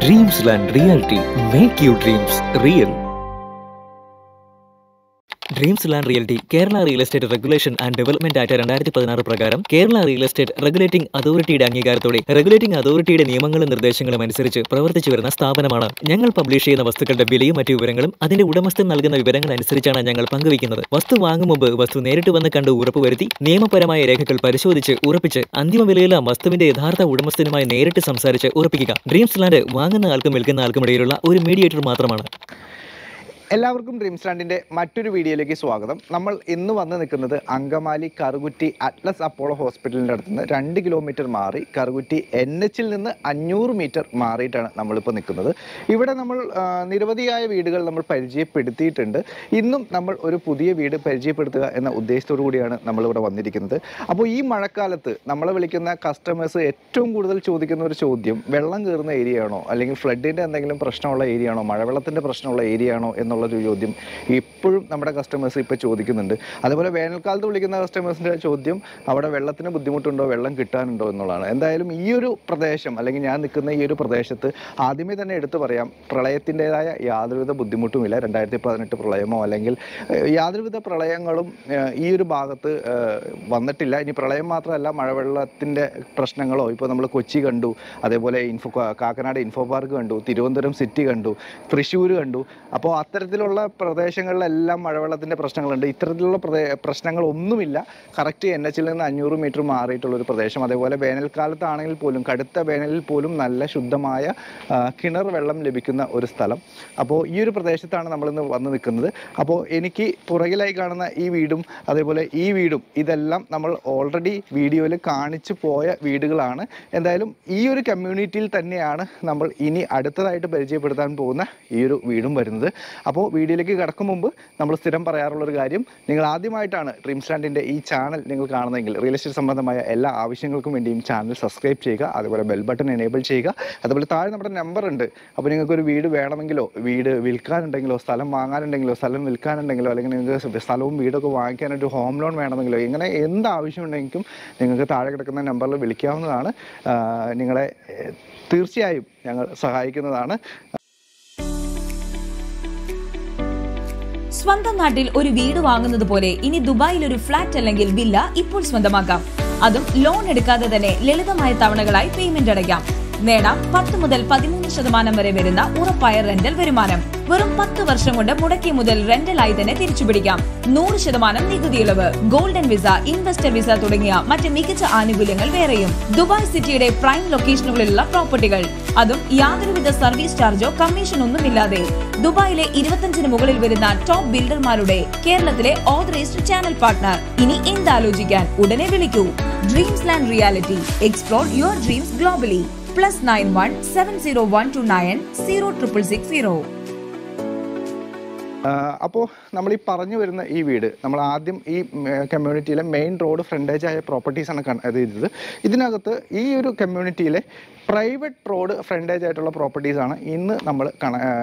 Dreamsland Realty. Make your dreams real. Dreamsland Realty, Kerala Real Estate Regulation and Development Act 2016 പ്രകാരം Kerala real estate regulating അതോറിറ്റിയുടെ അംഗീകാരത്തോടെ regulating അതോറിറ്റിയുടെ നിയമങ്ങളും നിർദ്ദേശങ്ങളും അനുസരിച്ച് പ്രവർത്തിച്ചു വരുന്ന സ്ഥാപനമാണ്. ഞങ്ങൾ പബ്ലിഷ് ചെയ്യുന്ന വസ്തുക്കളുടെ വിലയും മറ്റു വിവരങ്ങളും അതിന്റെ ഉടമസ്ഥൻ നൽകുന്ന വിവരങ്ങൾ അനുസരിച്ചാണ് ഞങ്ങൾ പങ്കുവയ്ക്കുന്നത്. വസ്തു വാങ്ങും മുമ്പ് വസ്തു നേരിട്ട് വന്ന് കണ്ട് ഉറപ്പുവരുത്തി നിയമപരമായ രേഖകൾ പരിശോധിച്ച് ഉറപ്പിച്ച് അന്തിമ വിലയെല്ലാം വസ്തുവിന്റെ യഥാർത്ഥ ഉടമസ്ഥനുമായി നേരിട്ട് സംസാരിച്ച് ഉറപ്പിക്കുക. ഡ്രീംസ്ലാൻഡ് വാങ്ങുന്ന ആൾക്കും വിൽക്കുന്ന ആൾക്കും ഇടയിലുള്ള ഒരു മീഡിയേറ്റർ മാത്രമാണ്. എല്ലാവർക്കും ഡ്രീംസ്ലാൻഡിൻ്റെ മറ്റൊരു വീഡിയോയിലേക്ക് സ്വാഗതം. നമ്മൾ ഇന്ന് വന്ന് നിൽക്കുന്നത് അങ്കമാലി കറുകുറ്റി അറ്റ്ലസ് അപ്പോളോ ഹോസ്പിറ്റലിൻ്റെ അടുത്ത് നിന്ന് 2 കിലോമീറ്റർ മാറി കറുകുറ്റി NH നിന്ന് 500 മീറ്റർ മാറിയിട്ടാണ് നമ്മളിപ്പോൾ നിൽക്കുന്നത്. ഇവിടെ നമ്മൾ നിരവധിയായ വീടുകൾ നമ്മൾ പരിചയപ്പെടുത്തിയിട്ടുണ്ട്. ഇന്നും നമ്മൾ ഒരു പുതിയ വീട് പരിചയപ്പെടുത്തുക എന്ന ഉദ്ദേശത്തോടു കൂടിയാണ് നമ്മളിവിടെ വന്നിരിക്കുന്നത്. അപ്പോൾ ഈ മഴക്കാലത്ത് നമ്മളെ വിളിക്കുന്ന കസ്റ്റമേഴ്സ് ഏറ്റവും കൂടുതൽ ചോദിക്കുന്ന ഒരു ചോദ്യം, വെള്ളം കയറുന്ന ഏരിയയാണോ അല്ലെങ്കിൽ ഫ്ലഡിൻ്റെ എന്തെങ്കിലും പ്രശ്നമുള്ള ഏരിയയാണോ, മഴവെള്ളത്തിൻ്റെ പ്രശ്നമുള്ള ഏരിയയാണോ എന്നുള്ളൊരു ചോദ്യം ഇപ്പോഴും നമ്മുടെ കസ്റ്റമേഴ്സ് ഇപ്പോൾ ചോദിക്കുന്നുണ്ട്. അതുപോലെ വേനൽക്കാലത്ത് വിളിക്കുന്ന കസ്റ്റമേഴ്സിൻ്റെ ചോദ്യം, അവിടെ വെള്ളത്തിന് ബുദ്ധിമുട്ടുണ്ടോ, വെള്ളം കിട്ടാനുണ്ടോ എന്നുള്ളതാണ്. എന്തായാലും ഈ ഒരു പ്രദേശം അല്ലെങ്കിൽ ഞാൻ നിൽക്കുന്ന ഈ ഒരു പ്രദേശത്ത് ആദ്യമേ തന്നെ എടുത്തു പറയാം, പ്രളയത്തിൻ്റെതായ യാതൊരുവിധ ബുദ്ധിമുട്ടുമില്ല. 2018 പ്രളയമോ അല്ലെങ്കിൽ യാതൊരുവിധ പ്രളയങ്ങളും ഈ ഒരു ഭാഗത്ത് വന്നിട്ടില്ല. ഇനി പ്രളയം മാത്രമല്ല, മഴവെള്ളത്തിൻ്റെ പ്രശ്നങ്ങളോ, ഇപ്പോൾ നമ്മൾ കൊച്ചി കണ്ടു, അതേപോലെ കാക്കനാട് ഇൻഫോ പാർക്ക് കണ്ടു, തിരുവനന്തപുരം സിറ്റി കണ്ടു, തൃശ്ശൂർ കണ്ടു. അപ്പോൾ അത്തരത്തിലുള്ള പ്രദേശങ്ങളിലെല്ലാം മഴവെള്ളത്തിൻ്റെ പ്രശ്നങ്ങളുണ്ട്. ഇത്തരത്തിലുള്ള പ്രശ്നങ്ങളൊന്നുമില്ല. കറക്റ്റ് NH നിന്ന് 500 മീറ്റർ മാറിയിട്ടുള്ളൊരു പ്രദേശം. അതേപോലെ വേനൽക്കാലത്താണെങ്കിൽ പോലും, കടുത്ത വേനലിൽ പോലും നല്ല ശുദ്ധമായ കിണർ വെള്ളം ലഭിക്കുന്ന ഒരു സ്ഥലം. അപ്പോൾ ഈ ഒരു പ്രദേശത്താണ് നമ്മളിന്ന് വന്ന് നിൽക്കുന്നത്. അപ്പോൾ എനിക്ക് പുറകിലായി കാണുന്ന ഈ വീടും അതേപോലെ ഈ വീടും ഇതെല്ലാം നമ്മൾ ഓൾറെഡി വീഡിയോയിൽ കാണിച്ചു പോയ വീടുകളാണ്. എന്തായാലും ഈ ഒരു കമ്മ്യൂണിറ്റിയിൽ തന്നെയാണ് നമ്മൾ ഇനി അടുത്തതായിട്ട് പരിചയപ്പെടുത്താൻ പോകുന്ന ഈ ഒരു വീടും വരുന്നത്. അപ്പോൾ വീഡിയോയിലേക്ക് കടക്കും മുമ്പ് നമ്മൾ സ്ഥിരം പറയാറുള്ളൊരു കാര്യം, നിങ്ങൾ ആദ്യമായിട്ടാണ് ഡ്രീംസ്ലാൻഡിൻ്റെ ഈ ചാനൽ നിങ്ങൾ കാണുന്നതെങ്കിൽ റിയൽ എസ്റ്റേറ്റ് സംബന്ധമായ എല്ലാ ആവശ്യങ്ങൾക്കും വേണ്ടിയും ചാനൽ സബ്സ്ക്രൈബ് ചെയ്യുക. അതുപോലെ ബെൽ ബട്ടൺ എനേബിൾ ചെയ്യുക. അതുപോലെ താഴെ നമ്മുടെ നമ്പർ ഉണ്ട്. അപ്പോൾ നിങ്ങൾക്കൊരു വീട് വേണമെങ്കിലോ, വീട് വിൽക്കാനുണ്ടെങ്കിലോ, സ്ഥലം വാങ്ങാനുണ്ടെങ്കിലോ, സ്ഥലം വിൽക്കാനുണ്ടെങ്കിലോ, അല്ലെങ്കിൽ നിങ്ങൾക്ക് സ്ഥലവും വീടൊക്കെ വാങ്ങിക്കാനായിട്ട് ഹോം ലോൺ വേണമെങ്കിലോ, ഇങ്ങനെ എന്ത് ആവശ്യമുണ്ടെങ്കിലും നിങ്ങൾക്ക് താഴെ കിടക്കുന്ന നമ്പറിൽ വിളിക്കാവുന്നതാണ്. നിങ്ങളെ തീർച്ചയായും ഞങ്ങൾ സഹായിക്കുന്നതാണ്. സ്വന്തം നാട്ടിൽ ഒരു വീട് വാങ്ങുന്നത് പോലെ ഇനി ദുബായിൽ ഒരു ഫ്ലാറ്റ് അല്ലെങ്കിൽ വില്ല ഇപ്പോൾ സ്വന്തമാക്കാം. അതും ലോൺ എടുക്കാതെ തന്നെ ലളിതമായ തവണകളായി പേയ്മെന്റ് അടയ്ക്കാം. നേടാം 10 മുതൽ 13% വരെ വരുന്ന ഉറപ്പായ റെന്റൽ വരുമാനം. വെറും 10 വർഷം കൊണ്ട് മുടക്കിയ മുതൽ റെന്റലായി തന്നെ തിരിച്ചുപിടിക്കാം. 100% നികുതി ഇളവ്, ഗോൾഡൻ വിസ, ഇൻവെസ്റ്റർ വിസ തുടങ്ങിയ മറ്റ് മികച്ച ആനുകൂല്യങ്ങൾ വേറെയും. ദുബായ് സിറ്റിയുടെ പ്രൈം ലൊക്കേഷനുകളിലുള്ള പ്രോപ്പർട്ടികൾ, അതും യാതൊരുവിധ സർവീസ് ചാർജോ കമ്മീഷൻ ഒന്നുമില്ലാതെ. ദുബായിലെ 25-ന് മുകളിൽ വരുന്ന ടോപ്പ് ബിൽഡർമാരുടെ കേരളത്തിലെ ഓതറൈസ്ഡ് ചാനൽ പാർട്ട്ണർ. ഇനി എന്താലോചിക്കാൻ, ഉടനെ വിളിക്കൂ. Dreamsland reality. Explore your dreams globally. +91 70129 0660. അപ്പോൾ നമ്മൾ ഈ പറഞ്ഞു വരുന്ന ഈ വീട്, നമ്മൾ ആദ്യം ഈ കമ്മ്യൂണിറ്റിയിലെ മെയിൻ റോഡ് ഫ്രണ്ടേജായ പ്രോപ്പർട്ടീസാണ് ചെയ്തത്. ഇതിനകത്ത് ഈ ഒരു കമ്മ്യൂണിറ്റിയിലെ പ്രൈവറ്റ് റോഡ് ഫ്രണ്ടേജ് ആയിട്ടുള്ള പ്രോപ്പർട്ടീസാണ് ഇന്ന് നമ്മൾ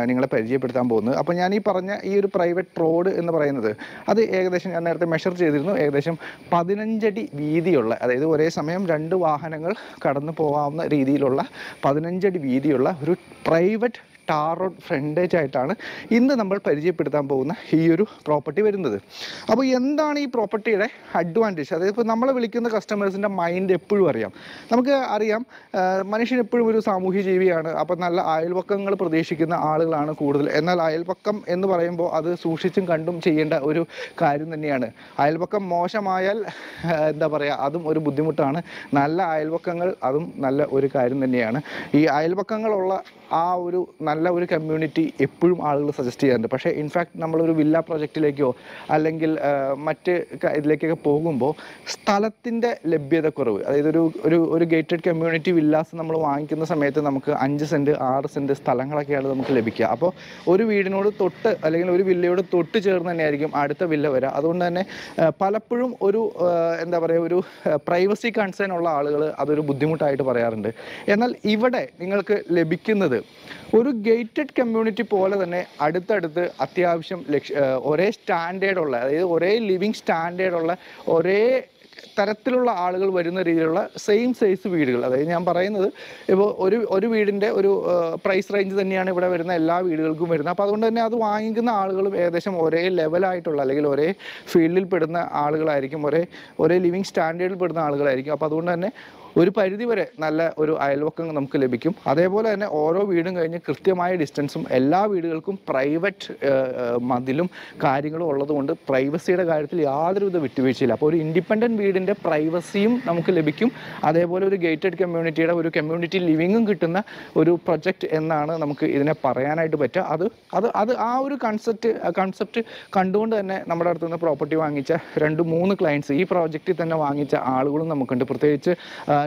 നിങ്ങളെ പരിചയപ്പെടുത്താൻ പോകുന്നത്. അപ്പോൾ ഞാൻ ഈ പറഞ്ഞ ഈ ഒരു പ്രൈവറ്റ് റോഡ് എന്ന് പറയുന്നത്, അത് ഏകദേശം ഞാൻ നേരത്തെ മെഷർ ചെയ്തിരുന്നു, ഏകദേശം 15 അടി വീതിയുള്ള, അതായത് ഒരേ സമയം 2 വാഹനങ്ങൾ കടന്നു പോകാവുന്ന രീതിയിലുള്ള 15 അടി വീതിയുള്ള ഒരു പ്രൈവറ്റ് ടാർ റോഡ് ഫ്രണ്ടേജ് ആയിട്ടാണ് ഇന്ന് നമ്മൾ പരിചയപ്പെടുത്താൻ പോകുന്ന ഈ ഒരു പ്രോപ്പർട്ടി വരുന്നത്. അപ്പോൾ എന്താണ് ഈ പ്രോപ്പർട്ടിയുടെ അഡ്വാൻറ്റേജ്? അതായത് ഇപ്പോൾ നമ്മളെ വിളിക്കുന്ന കസ്റ്റമേഴ്സിൻ്റെ മൈൻഡ് എപ്പോഴും അറിയാം. നമുക്ക് അറിയാം, മനുഷ്യൻ എപ്പോഴും ഒരു സാമൂഹ്യ ജീവിയാണ്. അപ്പോൾ നല്ല അയൽപക്കങ്ങൾ പ്രതീക്ഷിക്കുന്ന ആളുകളാണ് കൂടുതൽ. എന്നാൽ അയൽപക്കം എന്ന് പറയുമ്പോൾ അത് സൂക്ഷിച്ചും കണ്ടും ചെയ്യേണ്ട ഒരു കാര്യം തന്നെയാണ്. അയൽപക്കം മോശമായാൽ എന്താ പറയുക, അതും ഒരു ബുദ്ധിമുട്ടാണ്. നല്ല അയൽപക്കങ്ങൾ അതും നല്ല ഒരു കാര്യം തന്നെയാണ്. ഈ അയൽപക്കങ്ങളുള്ള ആ ഒരു നല്ല ഒരു കമ്മ്യൂണിറ്റി എപ്പോഴും ആളുകൾ സജസ്റ്റ് ചെയ്യാറുണ്ട്. പക്ഷേ ഇൻഫാക്ട് നമ്മളൊരു വില്ല പ്രോജക്റ്റിലേക്കോ അല്ലെങ്കിൽ മറ്റ് ഇതിലേക്കൊക്കെ പോകുമ്പോൾ സ്ഥലത്തിൻ്റെ ലഭ്യതക്കുറവ്, അതായത് ഒരു ഗേറ്റഡ് കമ്മ്യൂണിറ്റി വില്ലാസ് നമ്മൾ വാങ്ങിക്കുന്ന സമയത്ത് നമുക്ക് 5 സെൻറ്റ് 6 സെൻറ്റ് സ്ഥലങ്ങളൊക്കെയാണ് നമുക്ക് ലഭിക്കുക. അപ്പോൾ ഒരു വീടിനോട് തൊട്ട് അല്ലെങ്കിൽ ഒരു വില്ലയോട് തൊട്ട് ചേർന്ന് തന്നെയായിരിക്കും അടുത്ത വില്ല വരിക. അതുകൊണ്ട് തന്നെ പലപ്പോഴും ഒരു എന്താ പറയുക, ഒരു പ്രൈവസി കൺസേൺ ഉള്ള ആളുകൾ അതൊരു ബുദ്ധിമുട്ടായിട്ട് പറയാറുണ്ട്. എന്നാൽ ഇവിടെ നിങ്ങൾക്ക് ലഭിക്കുന്നത് ഒരു ഗേറ്റഡ് കമ്മ്യൂണിറ്റി പോലെ തന്നെ അടുത്തടുത്ത് അത്യാവശ്യം ഒരേ സ്റ്റാൻഡേർഡുള്ള, അതായത് ഒരേ ലിവിങ് സ്റ്റാൻഡേർഡുള്ള, ഒരേ തരത്തിലുള്ള ആളുകൾ വരുന്ന രീതിയിലുള്ള സെയിം സൈസ് വീടുകൾ. അതായത് ഞാൻ പറയുന്നത് ഇപ്പോൾ ഒരു വീടിൻ്റെ ഒരു പ്രൈസ് റേഞ്ച് തന്നെയാണ് ഇവിടെ വരുന്ന എല്ലാ വീടുകൾക്കും വരുന്നത്. അപ്പോൾ അതുകൊണ്ട് തന്നെ അത് വാങ്ങിക്കുന്ന ആളുകളും ഏകദേശം ഒരേ ലെവലായിട്ടുള്ള അല്ലെങ്കിൽ ഒരേ ഫീൽഡിൽ പെടുന്ന ആളുകളായിരിക്കും, ഒരേ ലിവിങ് സ്റ്റാൻഡേർഡിൽ പെടുന്ന ആളുകളായിരിക്കും. അപ്പോൾ അതുകൊണ്ട് തന്നെ ഒരു പരിധിവരെ നല്ല ഒരു അയൽവക്കം നമുക്ക് ലഭിക്കും. അതേപോലെ തന്നെ ഓരോ വീടും കഴിഞ്ഞ് കൃത്യമായ ഡിസ്റ്റൻസും എല്ലാ വീടുകൾക്കും പ്രൈവറ്റ് മതിലും കാര്യങ്ങളും ഉള്ളതുകൊണ്ട് പ്രൈവസിയുടെ കാര്യത്തിൽ യാതൊരുവിധ വിട്ടുവീഴ്ചയില്ല. അപ്പോൾ ഒരു ഇൻഡിപെൻഡൻറ്റ് വീടിൻ്റെ പ്രൈവസിയും നമുക്ക് ലഭിക്കും. അതേപോലെ ഒരു ഗേറ്റഡ് കമ്മ്യൂണിറ്റിയുടെ ഒരു കമ്മ്യൂണിറ്റി ലിവിങ്ങും കിട്ടുന്ന ഒരു പ്രൊജക്റ്റ് എന്നാണ് നമുക്ക് ഇതിനെ പറയാനായിട്ട് പറ്റുക. അത് ആ ഒരു കൺസെപ്റ്റ് കണ്ടുകൊണ്ട് തന്നെ നമ്മുടെ അടുത്ത് നിന്ന് പ്രോപ്പർട്ടി വാങ്ങിച്ച 2-3 ക്ലയൻറ്റ്സ് ഈ പ്രോജക്റ്റിൽ തന്നെ വാങ്ങിച്ച ആളുകളും നമുക്കുണ്ട്. പ്രത്യേകിച്ച്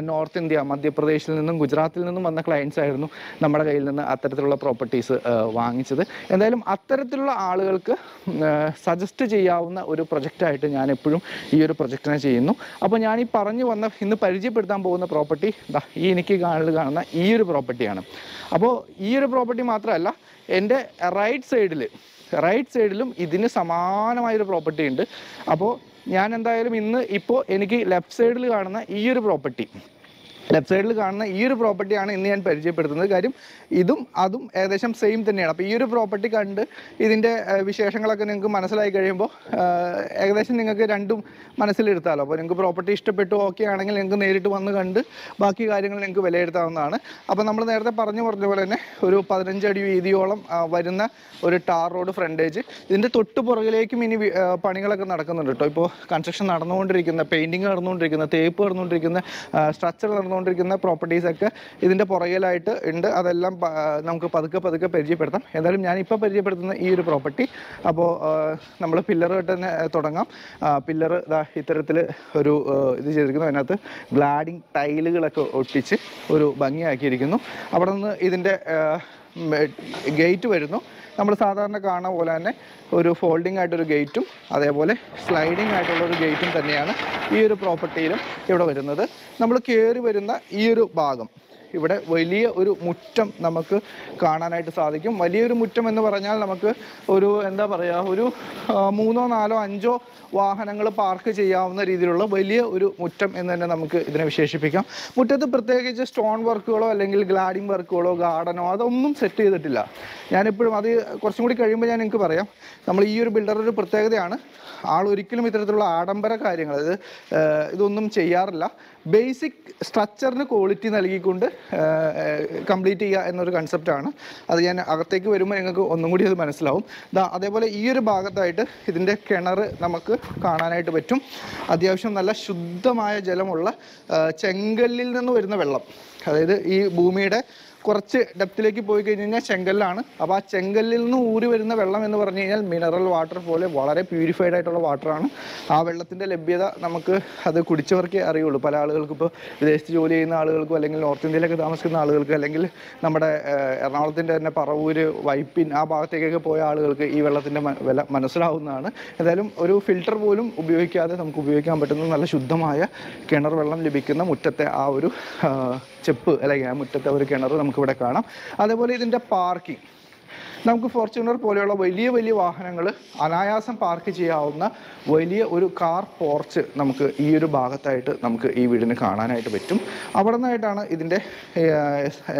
നോർത്ത് ഇന്ത്യ, മധ്യപ്രദേശിൽ നിന്നും ഗുജറാത്തിൽ നിന്നും വന്ന ക്ലയൻറ്റ്സ് ആയിരുന്നു നമ്മുടെ കയ്യിൽ നിന്ന് അത്തരത്തിലുള്ള പ്രോപ്പർട്ടീസ് വാങ്ങിച്ചത്. എന്തായാലും അത്തരത്തിലുള്ള ആളുകൾക്ക് സജസ്റ്റ് ചെയ്യാവുന്ന ഒരു പ്രൊജക്റ്റായിട്ട് ഞാൻ എപ്പോഴും ഈ ഒരു പ്രൊജക്റ്റിനെ ചെയ്യുന്നു. അപ്പോൾ ഞാൻ ഈ പറഞ്ഞു വന്ന ഇന്ന് പരിചയപ്പെടുത്താൻ പോകുന്ന പ്രോപ്പർട്ടി ഈ എനിക്ക് കാണുന്ന ഈ ഒരു പ്രോപ്പർട്ടിയാണ്. അപ്പോൾ ഈ ഒരു പ്രോപ്പർട്ടി മാത്രമല്ല, എൻ്റെ റൈറ്റ് സൈഡിലും ഇതിന് സമാനമായൊരു പ്രോപ്പർട്ടി ഉണ്ട്. അപ്പോൾ ഞാൻ എന്തായാലും ഇപ്പോൾ എനിക്ക് ലെഫ്റ്റ് സൈഡിൽ കാണുന്ന ഈ ഒരു പ്രോപ്പർട്ടിയാണ് ഇന്ന് ഞാൻ പരിചയപ്പെടുത്തുന്നത്. കാര്യം അതും ഏകദേശം സെയിം തന്നെയാണ്. അപ്പോൾ ഈ ഒരു പ്രോപ്പർട്ടി കണ്ട് ഇതിൻ്റെ വിശേഷങ്ങളൊക്കെ നിങ്ങൾക്ക് മനസ്സിലായി കഴിയുമ്പോൾ ഏകദേശം നിങ്ങൾക്ക് രണ്ടും മനസ്സിലെടുത്താലോ. അപ്പോൾ നിങ്ങൾക്ക് പ്രോപ്പർട്ടി ഇഷ്ടപ്പെട്ടു ഓക്കെ ആണെങ്കിൽ നിങ്ങൾക്ക് നേരിട്ട് വന്ന് കണ്ട് ബാക്കി കാര്യങ്ങൾ നിങ്ങൾക്ക് വിലയിരുത്താവുന്നതാണ്. അപ്പോൾ നമ്മൾ നേരത്തെ പറഞ്ഞ പോലെ തന്നെ ഒരു 15 അടി വീതിയോളം വരുന്ന ഒരു ടാർ റോഡ് ഫ്രണ്ടേജ്. ഇതിൻ്റെ തൊട്ട് പുറകിലേക്കും ഇനി പണികളൊക്കെ നടക്കുന്നുണ്ട് കേട്ടോ. ഇപ്പോൾ കൺസ്ട്രക്ഷൻ നടന്നുകൊണ്ടിരിക്കുന്ന, പെയിൻറ്റിങ് നടന്നുകൊണ്ടിരിക്കുന്ന, തേപ്പ് നടന്നുകൊണ്ടിരിക്കുന്ന, സ്ട്രക്ചർ നടന്നുകൊണ്ടിരിക്കുന്ന പ്രോപ്പർട്ടീസൊക്കെ ഇതിൻ്റെ പുറകിലായിട്ട് ഉണ്ട്. അതെല്ലാം നമുക്ക് പതുക്കെ പരിചയപ്പെടുത്താം. എന്തായാലും ഞാനിപ്പോൾ പരിചയപ്പെടുത്തുന്ന ഈ ഒരു പ്രോപ്പർട്ടി, അപ്പോൾ നമ്മൾ പില്ലർ തന്നെ തുടങ്ങാം. പില്ലർ ഇത്തരത്തിൽ ഒരു ഇത് ചെയ്തിരിക്കുന്നു. അതിനകത്ത് ഗ്ലാഡിങ് ടൈലുകളൊക്കെ ഒട്ടിച്ച് ഒരു ഭംഗിയാക്കിയിരിക്കുന്നു. അവിടെ നിന്ന് ഇതിൻ്റെ ഗേറ്റ് വരുന്നു. നമ്മൾ സാധാരണ കാണുന്ന പോലെ തന്നെ ഒരു ഫോൾഡിംഗ് ആയിട്ടൊരു ഗേറ്റും അതേപോലെ സ്ലൈഡിംഗ് ആയിട്ടുള്ളൊരു ഗേറ്റും തന്നെയാണ് ഈ ഒരു പ്രോപ്പർട്ടിയിലും ഇവിടെ വരുന്നത്. നമ്മൾ കയറി വരുന്ന ഈ ഒരു ഭാഗം, ഇവിടെ വലിയ ഒരു മുറ്റം നമുക്ക് കാണാനായിട്ട് സാധിക്കും. വലിയൊരു മുറ്റം എന്ന് പറഞ്ഞാൽ നമുക്ക് ഒരു എന്താ പറയുക, ഒരു 3, 4, 5 വാഹനങ്ങൾ പാർക്ക് ചെയ്യാവുന്ന രീതിയിലുള്ള വലിയ ഒരു മുറ്റം എന്ന് തന്നെ നമുക്ക് ഇതിനെ വിശേഷിപ്പിക്കാം. മുറ്റത്ത് പ്രത്യേകിച്ച് സ്റ്റോൺ വർക്കുകളോ അല്ലെങ്കിൽ ഗ്ലാഡിംഗ് വർക്കുകളോ ഗാർഡനോ അതൊന്നും സെറ്റ് ചെയ്തിട്ടില്ല. ഞാനിപ്പോഴും അത് കുറച്ചും കൂടി കഴിയുമ്പോൾ ഞാൻ നിങ്ങൾക്ക് പറയാം. നമ്മൾ ഈ ഒരു ബിൽഡറുടെ ഒരു പ്രത്യേകതയാണ്, ഒരിക്കലും ഇത്തരത്തിലുള്ള ആഡംബര കാര്യങ്ങൾ ഇതൊന്നും ചെയ്യാറില്ല. ബേസിക് സ്ട്രക്ചറിന് ക്വാളിറ്റി നൽകിക്കൊണ്ട് കംപ്ലീറ്റ് ചെയ്യുക എന്നൊരു കൺസെപ്റ്റാണ്. അത് ഞാൻ അകത്തേക്ക് വരുമ്പോൾ നിങ്ങൾക്ക് ഒന്നും കൂടി അത് മനസ്സിലാവും. അതേപോലെ ഈ ഒരു ഭാഗത്തായിട്ട് ഇതിൻ്റെ കിണർ നമുക്ക് കാണാനായിട്ട് പറ്റും. അത്യാവശ്യം നല്ല ശുദ്ധമായ ജലമുള്ള ചെങ്കല്ലിൽ നിന്ന് വരുന്ന വെള്ളം, അതായത് ഈ ഭൂമിയുടെ കുറച്ച് ഡെപ്തിലേക്ക് പോയി കഴിഞ്ഞ് കഴിഞ്ഞാൽ ചെങ്കല്ലാണ്. അപ്പോൾ ആ ചെങ്കല്ലിൽ നിന്ന് ഊരി വരുന്ന വെള്ളം എന്ന് പറഞ്ഞു കഴിഞ്ഞാൽ മിനറൽ വാട്ടർ പോലെ വളരെ പ്യൂരിഫൈഡ് ആയിട്ടുള്ള വാട്ടറാണ്. ആ വെള്ളത്തിൻ്റെ ലഭ്യത നമുക്ക് അത് കുടിച്ചവർക്കേ അറിയുള്ളൂ. പല ആളുകൾക്കും ഇപ്പോൾ വിദേശത്ത് ജോലി ചെയ്യുന്ന ആളുകൾക്കും അല്ലെങ്കിൽ നോർത്ത് ഇന്ത്യയിലൊക്കെ താമസിക്കുന്ന ആളുകൾക്ക് അല്ലെങ്കിൽ നമ്മുടെ എറണാകുളത്തിൻ്റെ തന്നെ പറവൂര്, വൈപ്പിൻ ആ ഭാഗത്തേക്കൊക്കെ പോയ ആളുകൾക്ക് ഈ വെള്ളത്തിൻ്റെ വില മനസ്സിലാവുന്നതാണ്. എന്തായാലും ഒരു ഫിൽറ്റർ പോലും ഉപയോഗിക്കാതെ നമുക്ക് ഉപയോഗിക്കാൻ പറ്റുന്ന നല്ല ശുദ്ധമായ കിണർ വെള്ളം ലഭിക്കുന്ന മുറ്റത്തെ ആ ഒരു ചെപ്പ് അല്ലെങ്കിൽ ആ മുറ്റത്തെ ഒരു കിണർ നമുക്കിവിടെ കാണാം. അതേപോലെ ഇതിൻ്റെ പാർക്കിംഗ്, നമുക്ക് ഫോർച്യൂണർ പോലെയുള്ള വലിയ വാഹനങ്ങൾ അനായാസം പാർക്ക് ചെയ്യാവുന്ന വലിയ ഒരു കാർ പോർച്ച് നമുക്ക് ഈ ഒരു ഭാഗത്തായിട്ട് നമുക്ക് ഈ വീടിന് കാണാനായിട്ട് പറ്റും. അവിടെ നിന്നായിട്ടാണ് ഇതിൻ്റെ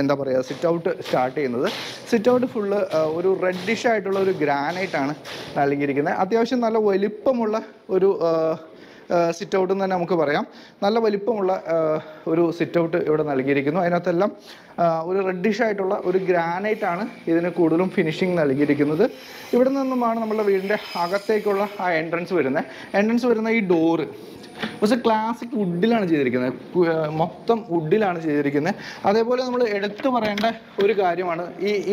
എന്താ പറയുക സിറ്റ് ഔട്ട് സ്റ്റാർട്ട് ചെയ്യുന്നത്. സിറ്റ് ഔട്ട് ഫുള്ള് ഒരു റെഡിഷ് ആയിട്ടുള്ള ഒരു ഗ്രാനൈറ്റാണ് നൽകിയിരിക്കുന്നത്. അത്യാവശ്യം നല്ല വലിപ്പമുള്ള ഒരു സിറ്റ് ഔട്ട് എന്ന് തന്നെ നമുക്ക് പറയാം. നല്ല വലിപ്പമുള്ള ഒരു സിറ്റ് ഔട്ട് ഇവിടെ നൽകിയിരിക്കുന്നു. അതിനകത്തെല്ലാം ഒരു റെഡിഷ് ആയിട്ടുള്ള ഒരു ഗ്രാനൈറ്റാണ് ഇതിന് കൂടുതലും ഫിനിഷിങ് നൽകിയിരിക്കുന്നത്. ഇവിടെ നിന്നുമാണ് നമ്മുടെ വീടിൻ്റെ അകത്തേക്കുള്ള ആ എൻട്രൻസ് വരുന്ന ഈ ഡോറ് പക്ഷേ ക്ലാസിക് വുഡിലാണ് ചെയ്തിരിക്കുന്നത്, മൊത്തം വുഡിലാണ് ചെയ്തിരിക്കുന്നത്. അതേപോലെ നമ്മൾ എടുത്തു പറയേണ്ട ഒരു കാര്യമാണ്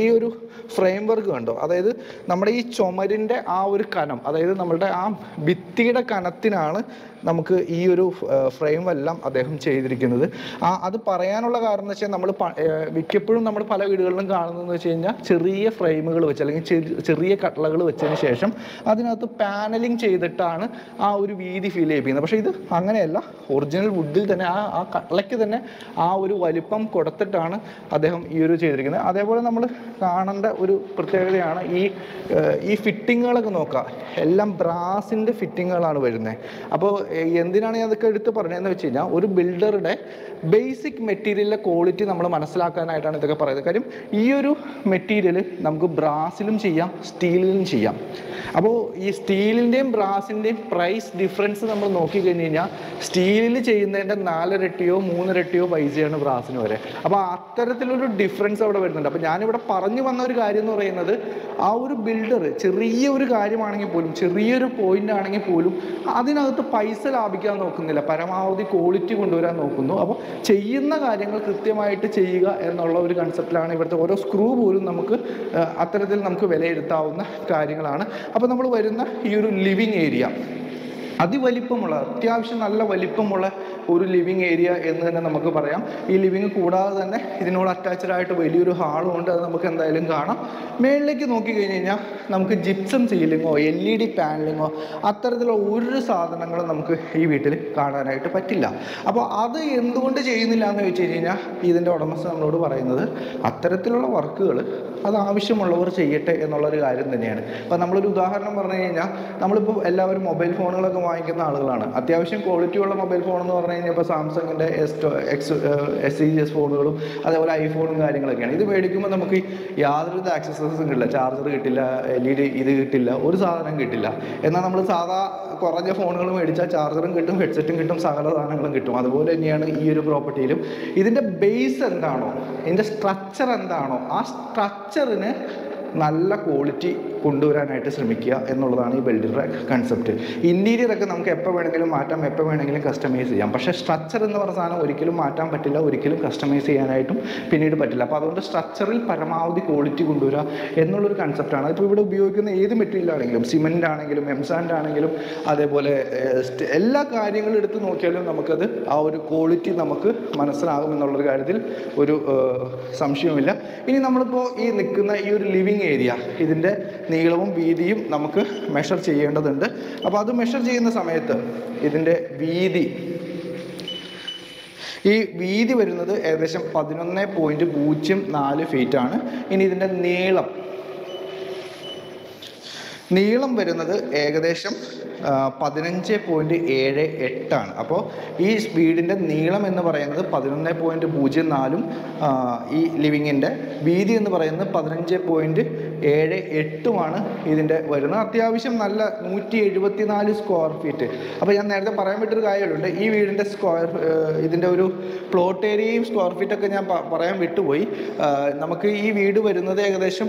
ഈ ഒരു ഫ്രെയിം വർക്ക് കണ്ടോ. അതായത് നമ്മുടെ ഈ ചുമരിൻ്റെ ആ ഒരു കനം, അതായത് നമ്മളുടെ ആ ഭിത്തിയുടെ കനത്തിനാണ് നമുക്ക് ഈ ഒരു ഫ്രെയിം എല്ലാം അദ്ദേഹം ചെയ്തിരിക്കുന്നത്. അത് പറയാനുള്ള കാരണം എന്ന് വെച്ചാൽ നമ്മൾ മിക്കപ്പോഴും നമ്മൾ പല വീടുകളിലും കാണുന്നതെന്ന് വെച്ച് കഴിഞ്ഞാൽ ചെറിയ ഫ്രെയിമുകൾ വെച്ച് അല്ലെങ്കിൽ ചെറിയ കട്ടളകൾ വെച്ചതിന് ശേഷം അതിനകത്ത് പാനലിങ് ചെയ്തിട്ടാണ് ആ ഒരു വീതി ഫീൽ ചെയ്യിപ്പിക്കുന്നത്. പക്ഷേ ഇത് അങ്ങനെയല്ല, ഒറിജിനൽ വുഡിൽ തന്നെ ആ കട്ടളയ്ക്ക് തന്നെ ആ ഒരു വലിപ്പം കൊടുത്തിട്ടാണ് അദ്ദേഹം ഈ ഒരു ചെയ്തിരിക്കുന്നത്. അതേപോലെ നമ്മൾ കാണേണ്ട ഒരു പ്രത്യേകതയാണ് ഈ ഫിറ്റിങ്ങുകളൊക്കെ നോക്കുക, എല്ലാം ബ്രാസിൻ്റെ ഫിറ്റിങ്ങുകളാണ് വരുന്നത്. അപ്പോൾ എന്തിനാണ് ഞാൻ അതൊക്കെ എടുത്ത് പറഞ്ഞതെന്ന് വെച്ച് കഴിഞ്ഞാൽ ഒരു ബിൽഡറുടെ ബേസിക് മെറ്റീരിയലിലെ ക്വാളിറ്റി നമ്മൾ മനസ്സിലാക്കാനായിട്ടാണ് ഇതൊക്കെ പറയുന്നത്. കാര്യം ഈ ഒരു മെറ്റീരിയൽ നമുക്ക് ബ്രാസിലും ചെയ്യാം, സ്റ്റീലിലും ചെയ്യാം. അപ്പോൾ ഈ സ്റ്റീലിൻ്റെയും ബ്രാസിൻ്റെയും പ്രൈസ് ഡിഫറൻസ് നമ്മൾ നോക്കിക്കഴിഞ്ഞ് കഴിഞ്ഞാൽ സ്റ്റീലിൽ ചെയ്യുന്നതിൻ്റെ 4 ഇരട്ടിയോ 3 ഇരട്ടിയോ പൈസയാണ് ബ്രാസിന് വരെ. അപ്പോൾ അത്തരത്തിലൊരു ഡിഫറൻസ് അവിടെ വരുന്നുണ്ട്. അപ്പോൾ ഞാനിവിടെ പറഞ്ഞു വന്ന ഒരു കാര്യം എന്ന് പറയുന്നത്, ആ ഒരു ബിൽഡർ ചെറിയ ഒരു കാര്യമാണെങ്കിൽ പോലും, ചെറിയൊരു പോയിന്റ് ആണെങ്കിൽ പോലും അതിനകത്ത് പൈസ ലാഭിക്കാൻ നോക്കുന്നില്ല, പരമാവധി ക്വാളിറ്റി കൊണ്ടുവരാൻ നോക്കുന്നു. അപ്പോൾ ചെയ്യുന്ന കാര്യങ്ങൾ കൃത്യമായിട്ട് ചെയ്യുക എന്നുള്ള ഒരു കൺസെപ്റ്റിലാണ് ഇവിടുത്തെ ഓരോ സ്ക്രൂ പോലും നമുക്ക് അത്തരത്തിൽ നമുക്ക് വിലയിരുത്താവുന്ന കാര്യങ്ങളാണ്. അപ്പോൾ നമ്മൾ വരുന്ന ഈ ഒരു ലിവിങ് ഏരിയ അതിവലിപ്പമുള്ള, അത്യാവശ്യം നല്ല വലിപ്പമുള്ള ഒരു ലിവിങ് ഏരിയ എന്ന് തന്നെ നമുക്ക് പറയാം. ഈ ലിവിങ് കൂടാതെ തന്നെ ഇതിനോട് അറ്റാച്ച്ഡ് ആയിട്ട് വലിയൊരു ഹാളും ഉണ്ട്, അത് നമുക്ക് എന്തായാലും കാണാം. മേളിലേക്ക് നോക്കിക്കഴിഞ്ഞ് കഴിഞ്ഞാൽ നമുക്ക് ജിപ്സം സീലിങ്ങോ LED പാനലിങ്ങോ അത്തരത്തിലുള്ള ഒരു സാധനങ്ങളും നമുക്ക് ഈ വീട്ടിൽ കാണാനായിട്ട് പറ്റില്ല. അപ്പോൾ അത് എന്തുകൊണ്ട് ചെയ്യുന്നില്ല എന്ന് വെച്ച് കഴിഞ്ഞാൽ ഇതിൻ്റെ ഉടമസ്ഥ നമ്മളോട് പറയുന്നത് അത്തരത്തിലുള്ള വർക്കുകൾ അത് ആവശ്യമുള്ളവർ ചെയ്യട്ടെ എന്നുള്ളൊരു കാര്യം തന്നെയാണ്. അപ്പോൾ നമ്മളൊരു ഉദാഹരണം പറഞ്ഞു കഴിഞ്ഞാൽ, നമ്മളിപ്പോൾ എല്ലാവരും മൊബൈൽ ഫോണുകളൊക്കെ വാങ്ങിക്കുന്ന ആളുകളാണ്. അത്യാവശ്യം ക്വാളിറ്റിയുള്ള മൊബൈൽ ഫോൺ എന്ന് പറഞ്ഞു കഴിഞ്ഞാൽ ഇപ്പോൾ സാംസങ്ങിൻ്റെ SES ഫോണുകളും അതേപോലെ ഐഫോണും കാര്യങ്ങളൊക്കെയാണ്. ഇത് മേടിക്കുമ്പോൾ നമുക്ക് യാതൊരു ആക്സസറീസും കിട്ടില്ല, ചാർജർ കിട്ടില്ല, LED ഇത് കിട്ടില്ല, ഒരു സാധനം കിട്ടില്ല. എന്നാൽ നമ്മൾ സാധാ കുറഞ്ഞ ഫോണുകൾ മേടിച്ചാൽ ചാർജറും കിട്ടും, ഹെഡ്സെറ്റും കിട്ടും, സകല സാധനങ്ങളും കിട്ടും. അതുപോലെ തന്നെയാണ് ഈ ഒരു പ്രോപ്പർട്ടിയിലും. ഇതിൻ്റെ ബേസ് എന്താണോ, ഇതിൻ്റെ സ്ട്രക്ചർ എന്താണോ, ആ സ്ട്രക്ചറിന് നല്ല ക്വാളിറ്റി കൊണ്ടുവരാനായിട്ട് ശ്രമിക്കുക എന്നുള്ളതാണ് ഈ ബിൽഡറുടെ കൺസെപ്റ്റ്. ഇൻറ്റീരിയറൊക്കെ നമുക്ക് എപ്പോൾ വേണമെങ്കിലും മാറ്റാം, എപ്പോൾ വേണമെങ്കിലും കസ്റ്റമൈസ് ചെയ്യാം. പക്ഷേ സ്ട്രക്ചർ എന്ന് പറഞ്ഞ സാധനം ഒരിക്കലും മാറ്റാൻ പറ്റില്ല, ഒരിക്കലും കസ്റ്റമൈസ് ചെയ്യാനായിട്ടും പിന്നീട് പറ്റില്ല. അപ്പോൾ അതുകൊണ്ട് സ്ട്രക്ചറിൽ പരമാവധി ക്വാളിറ്റി കൊണ്ടുവരിക എന്നുള്ളൊരു കൺസെപ്റ്റാണ്. ഇപ്പോൾ ഇവിടെ ഉപയോഗിക്കുന്ന ഏത് മെറ്റീരിയൽ ആണെങ്കിലും, സിമെൻ്റ് ആണെങ്കിലും എംസാൻഡ് ആണെങ്കിലും അതേപോലെ എല്ലാ കാര്യങ്ങളും എടുത്ത് നോക്കിയാലും നമുക്കത് ആ ഒരു ക്വാളിറ്റി നമുക്ക് മനസ്സിലാകും എന്നുള്ളൊരു കാര്യത്തിൽ ഒരു സംശയവുമില്ല. ഇനി നമ്മളിപ്പോൾ ഈ നിൽക്കുന്ന ഈ ഒരു ലിവിങ് ഏരിയ, ഇതിൻ്റെ നീളവും വീതിയും നമുക്ക് മെഷർ ചെയ്യേണ്ടതുണ്ട്. അപ്പോൾ അത് മെഷർ ചെയ്യുന്ന സമയത്ത് ഇതിൻ്റെ വീതി വരുന്നത് ഏകദേശം 11.04 ഫീറ്റാണ്. ഇനി ഇതിൻ്റെ നീളം വരുന്നത് ഏകദേശം 15.78 ആണ്. അപ്പോൾ ഈ വീടിൻ്റെ നീളം എന്ന് പറയുന്നത് 11.04 ഈ ലിവിങ്ങിൻ്റെ വീതി എന്ന് പറയുന്നത് 15.78 ഇതിൻ്റെ വരുന്നത്. അത്യാവശ്യം നല്ല 174 സ്ക്വയർ ഫീറ്റ്. അപ്പോൾ ഞാൻ നേരത്തെ പറയാൻ വിട്ടൊരു കാര്യമുണ്ട്, ഈ വീടിൻ്റെ ഇതിൻ്റെ ഒരു പ്ലോട്ട് ഏരിയയും സ്ക്വയർ ഫീറ്റൊക്കെ ഞാൻ പറയാൻ വിട്ടുപോയി. നമുക്ക് ഈ വീട് വരുന്നത് ഏകദേശം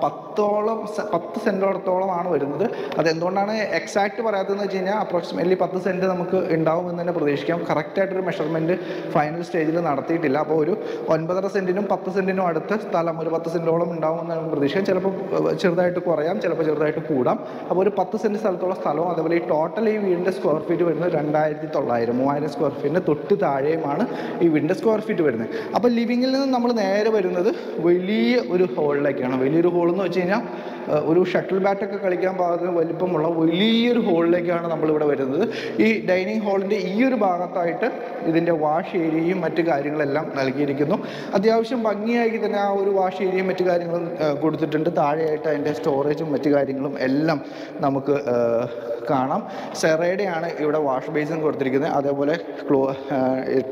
10 സെൻറ്റോളമാണ് വരുന്നത്. അതെന്തുകൊണ്ടാണ് എക്സാക്റ്റ് പറയാത്തതെന്ന് വെച്ച് കഴിഞ്ഞാൽ അപ്രോക്സിമേറ്റ്ലി 10 സെൻറ്റ് നമുക്ക് ഉണ്ടാവുമെന്ന് തന്നെ പ്രതീക്ഷിക്കാം. കറക്റ്റായിട്ടൊരു മെഷർമെൻറ്റ് ഫൈനൽ സ്റ്റേജിൽ നടത്തിയിട്ടില്ല. അപ്പോൾ ഒരു 9.5 സെൻറ്റിനും 10 സെൻറ്റിനും അടുത്ത് സ്ഥലം, ഒരു 10 സെൻറ്റോളം ഉണ്ടാവുമെന്നാണ് പ്രതീക്ഷിക്കാം. ചിലപ്പോൾ ചെറുതായിട്ട് കുറയാം, ചിലപ്പോൾ ചെറുതായിട്ട് കൂടാം. അപ്പോൾ ഒരു 10 സെൻറ്റ് സ്ഥലത്തോളം സ്ഥലവും അതേപോലെ ഈ ടോട്ടൽ ഈ വീടിൻ്റെ സ്ക്വയർ ഫീറ്റ് വരുന്നത് 2900 സ്ക്വയർ ഫീറ്റിന് തൊട്ട് താഴെയുമാണ് ഈ വീടിൻ്റെ സ്ക്വയർ ഫീറ്റ് വരുന്നത്. അപ്പോൾ ലിവിങ്ങിൽ നിന്ന് നമ്മൾ നേരെ വരുന്നത് വലിയ ഒരു ഹോളിലേക്കാണ്. വലിയൊരു ഹോളെന്ന് വെച്ച് കഴിഞ്ഞാൽ ഒരു ഷട്ടിൽ ബാറ്റൊക്കെ കളിക്കാൻ പാകത്തിന് വലിപ്പമുള്ള വലിയൊരു ഹോളിലേക്കാണ് നമ്മളിവിടെ വരുന്നത്. ഈ ഡൈനിങ് ഹാളിൻ്റെ ഈ ഒരു ഭാഗത്തായിട്ട് ഇതിൻ്റെ വാഷ് ഏരിയയും മറ്റു കാര്യങ്ങളെല്ലാം നൽകിയിരിക്കുന്നു. അത്യാവശ്യം ഭംഗിയാക്കി തന്നെ ആ ഒരു വാഷ് ഏരിയയും മറ്റു കാര്യങ്ങളും കൊടുത്തിട്ടുണ്ട്. താഴെയായിട്ട് അതിൻ്റെ സ്റ്റോറേജും മറ്റു കാര്യങ്ങളും എല്ലാം നമുക്ക് കാണാം. സെറയുടെയാണ് ഇവിടെ വാഷ് ബേസിൻ കൊടുത്തിരിക്കുന്നത്. അതേപോലെ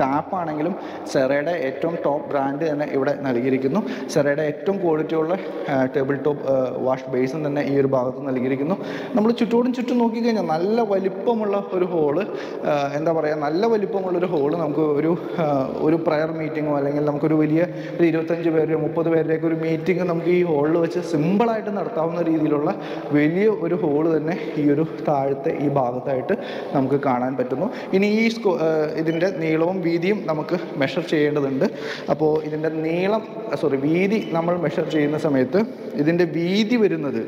ടാപ്പാണെങ്കിലും സെറയുടെ ഏറ്റവും ടോപ്പ് ബ്രാൻഡ് തന്നെ ഇവിടെ നൽകിയിരിക്കുന്നു. സെറയുടെ ഏറ്റവും ക്വാളിറ്റിയുള്ള ടേബിൾ ടോപ്പ് വാഷ് ബേസിൻ തന്നെ ഈ ഒരു ഭാഗത്ത് നൽകിയിരിക്കുന്നു. നമ്മൾ ചുറ്റും നോക്കിക്കഴിഞ്ഞാൽ നല്ല വലിപ്പമുള്ള ഒരു ഹോള്, എന്താ പറയുക, നല്ല വലിപ്പമുള്ളൊരു ഹോള് നമുക്ക് ഒരു പ്രയർ മീറ്റിങ്ങോ അല്ലെങ്കിൽ നമുക്കൊരു വലിയ ഒരു 25 പേര് 30 പേരിലേക്ക് ഒരു മീറ്റിംഗ് നമുക്ക് ഈ ഹോളിൽ വെച്ച് സിമ്പിളായിട്ട് നടത്താവുന്ന രീതിയിലുള്ള വലിയ ഒരു ഹോള് തന്നെ ഈ ഒരു താഴത്തെ ഈ ഭാഗത്തായിട്ട് നമുക്ക് കാണാൻ പറ്റുന്നു. ഇനി ഈ ഇതിൻ്റെ നീളവും വീതിയും നമുക്ക് മെഷർ ചെയ്യേണ്ടതുണ്ട്. അപ്പോൾ ഇതിൻ്റെ വീതി നമ്മൾ മെഷർ ചെയ്യുന്ന സമയത്ത് ഇതിൻ്റെ വീതി വരുന്നത്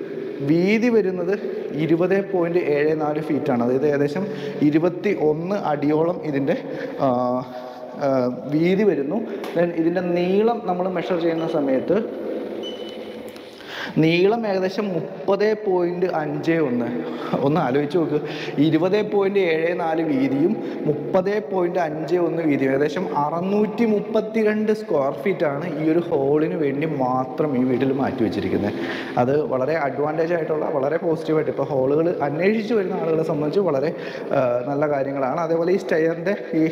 20.74 ഫീറ്റാണ്. അതായത് ഏകദേശം 21 അടിയോളം ഇതിൻ്റെ വീതി വരുന്നു. ദെൻ ഇതിൻ്റെ നീളം നമ്മൾ മെഷർ ചെയ്യുന്ന സമയത്ത് നീളം ഏകദേശം 30.51. ഒന്ന് ആലോചിച്ച് നോക്ക്, 20.74 വീതിയും 30.51 വീതിയും, ഏകദേശം 632 സ്ക്വയർ ഫീറ്റാണ് ഈ ഒരു ഹോളിന് വേണ്ടി മാത്രം ഈ വീട്ടിൽ മാറ്റി വെച്ചിരിക്കുന്നത്. അത് വളരെ അഡ്വാൻറ്റേജ് ആയിട്ടുള്ള, വളരെ പോസിറ്റീവായിട്ട് ഇപ്പോൾ ഹോളുകൾ അന്വേഷിച്ച് വരുന്ന ആളുകളെ സംബന്ധിച്ച് വളരെ നല്ല കാര്യങ്ങളാണ്. അതേപോലെ ഈ സ്റ്റെയറിൻ്റെ ഈ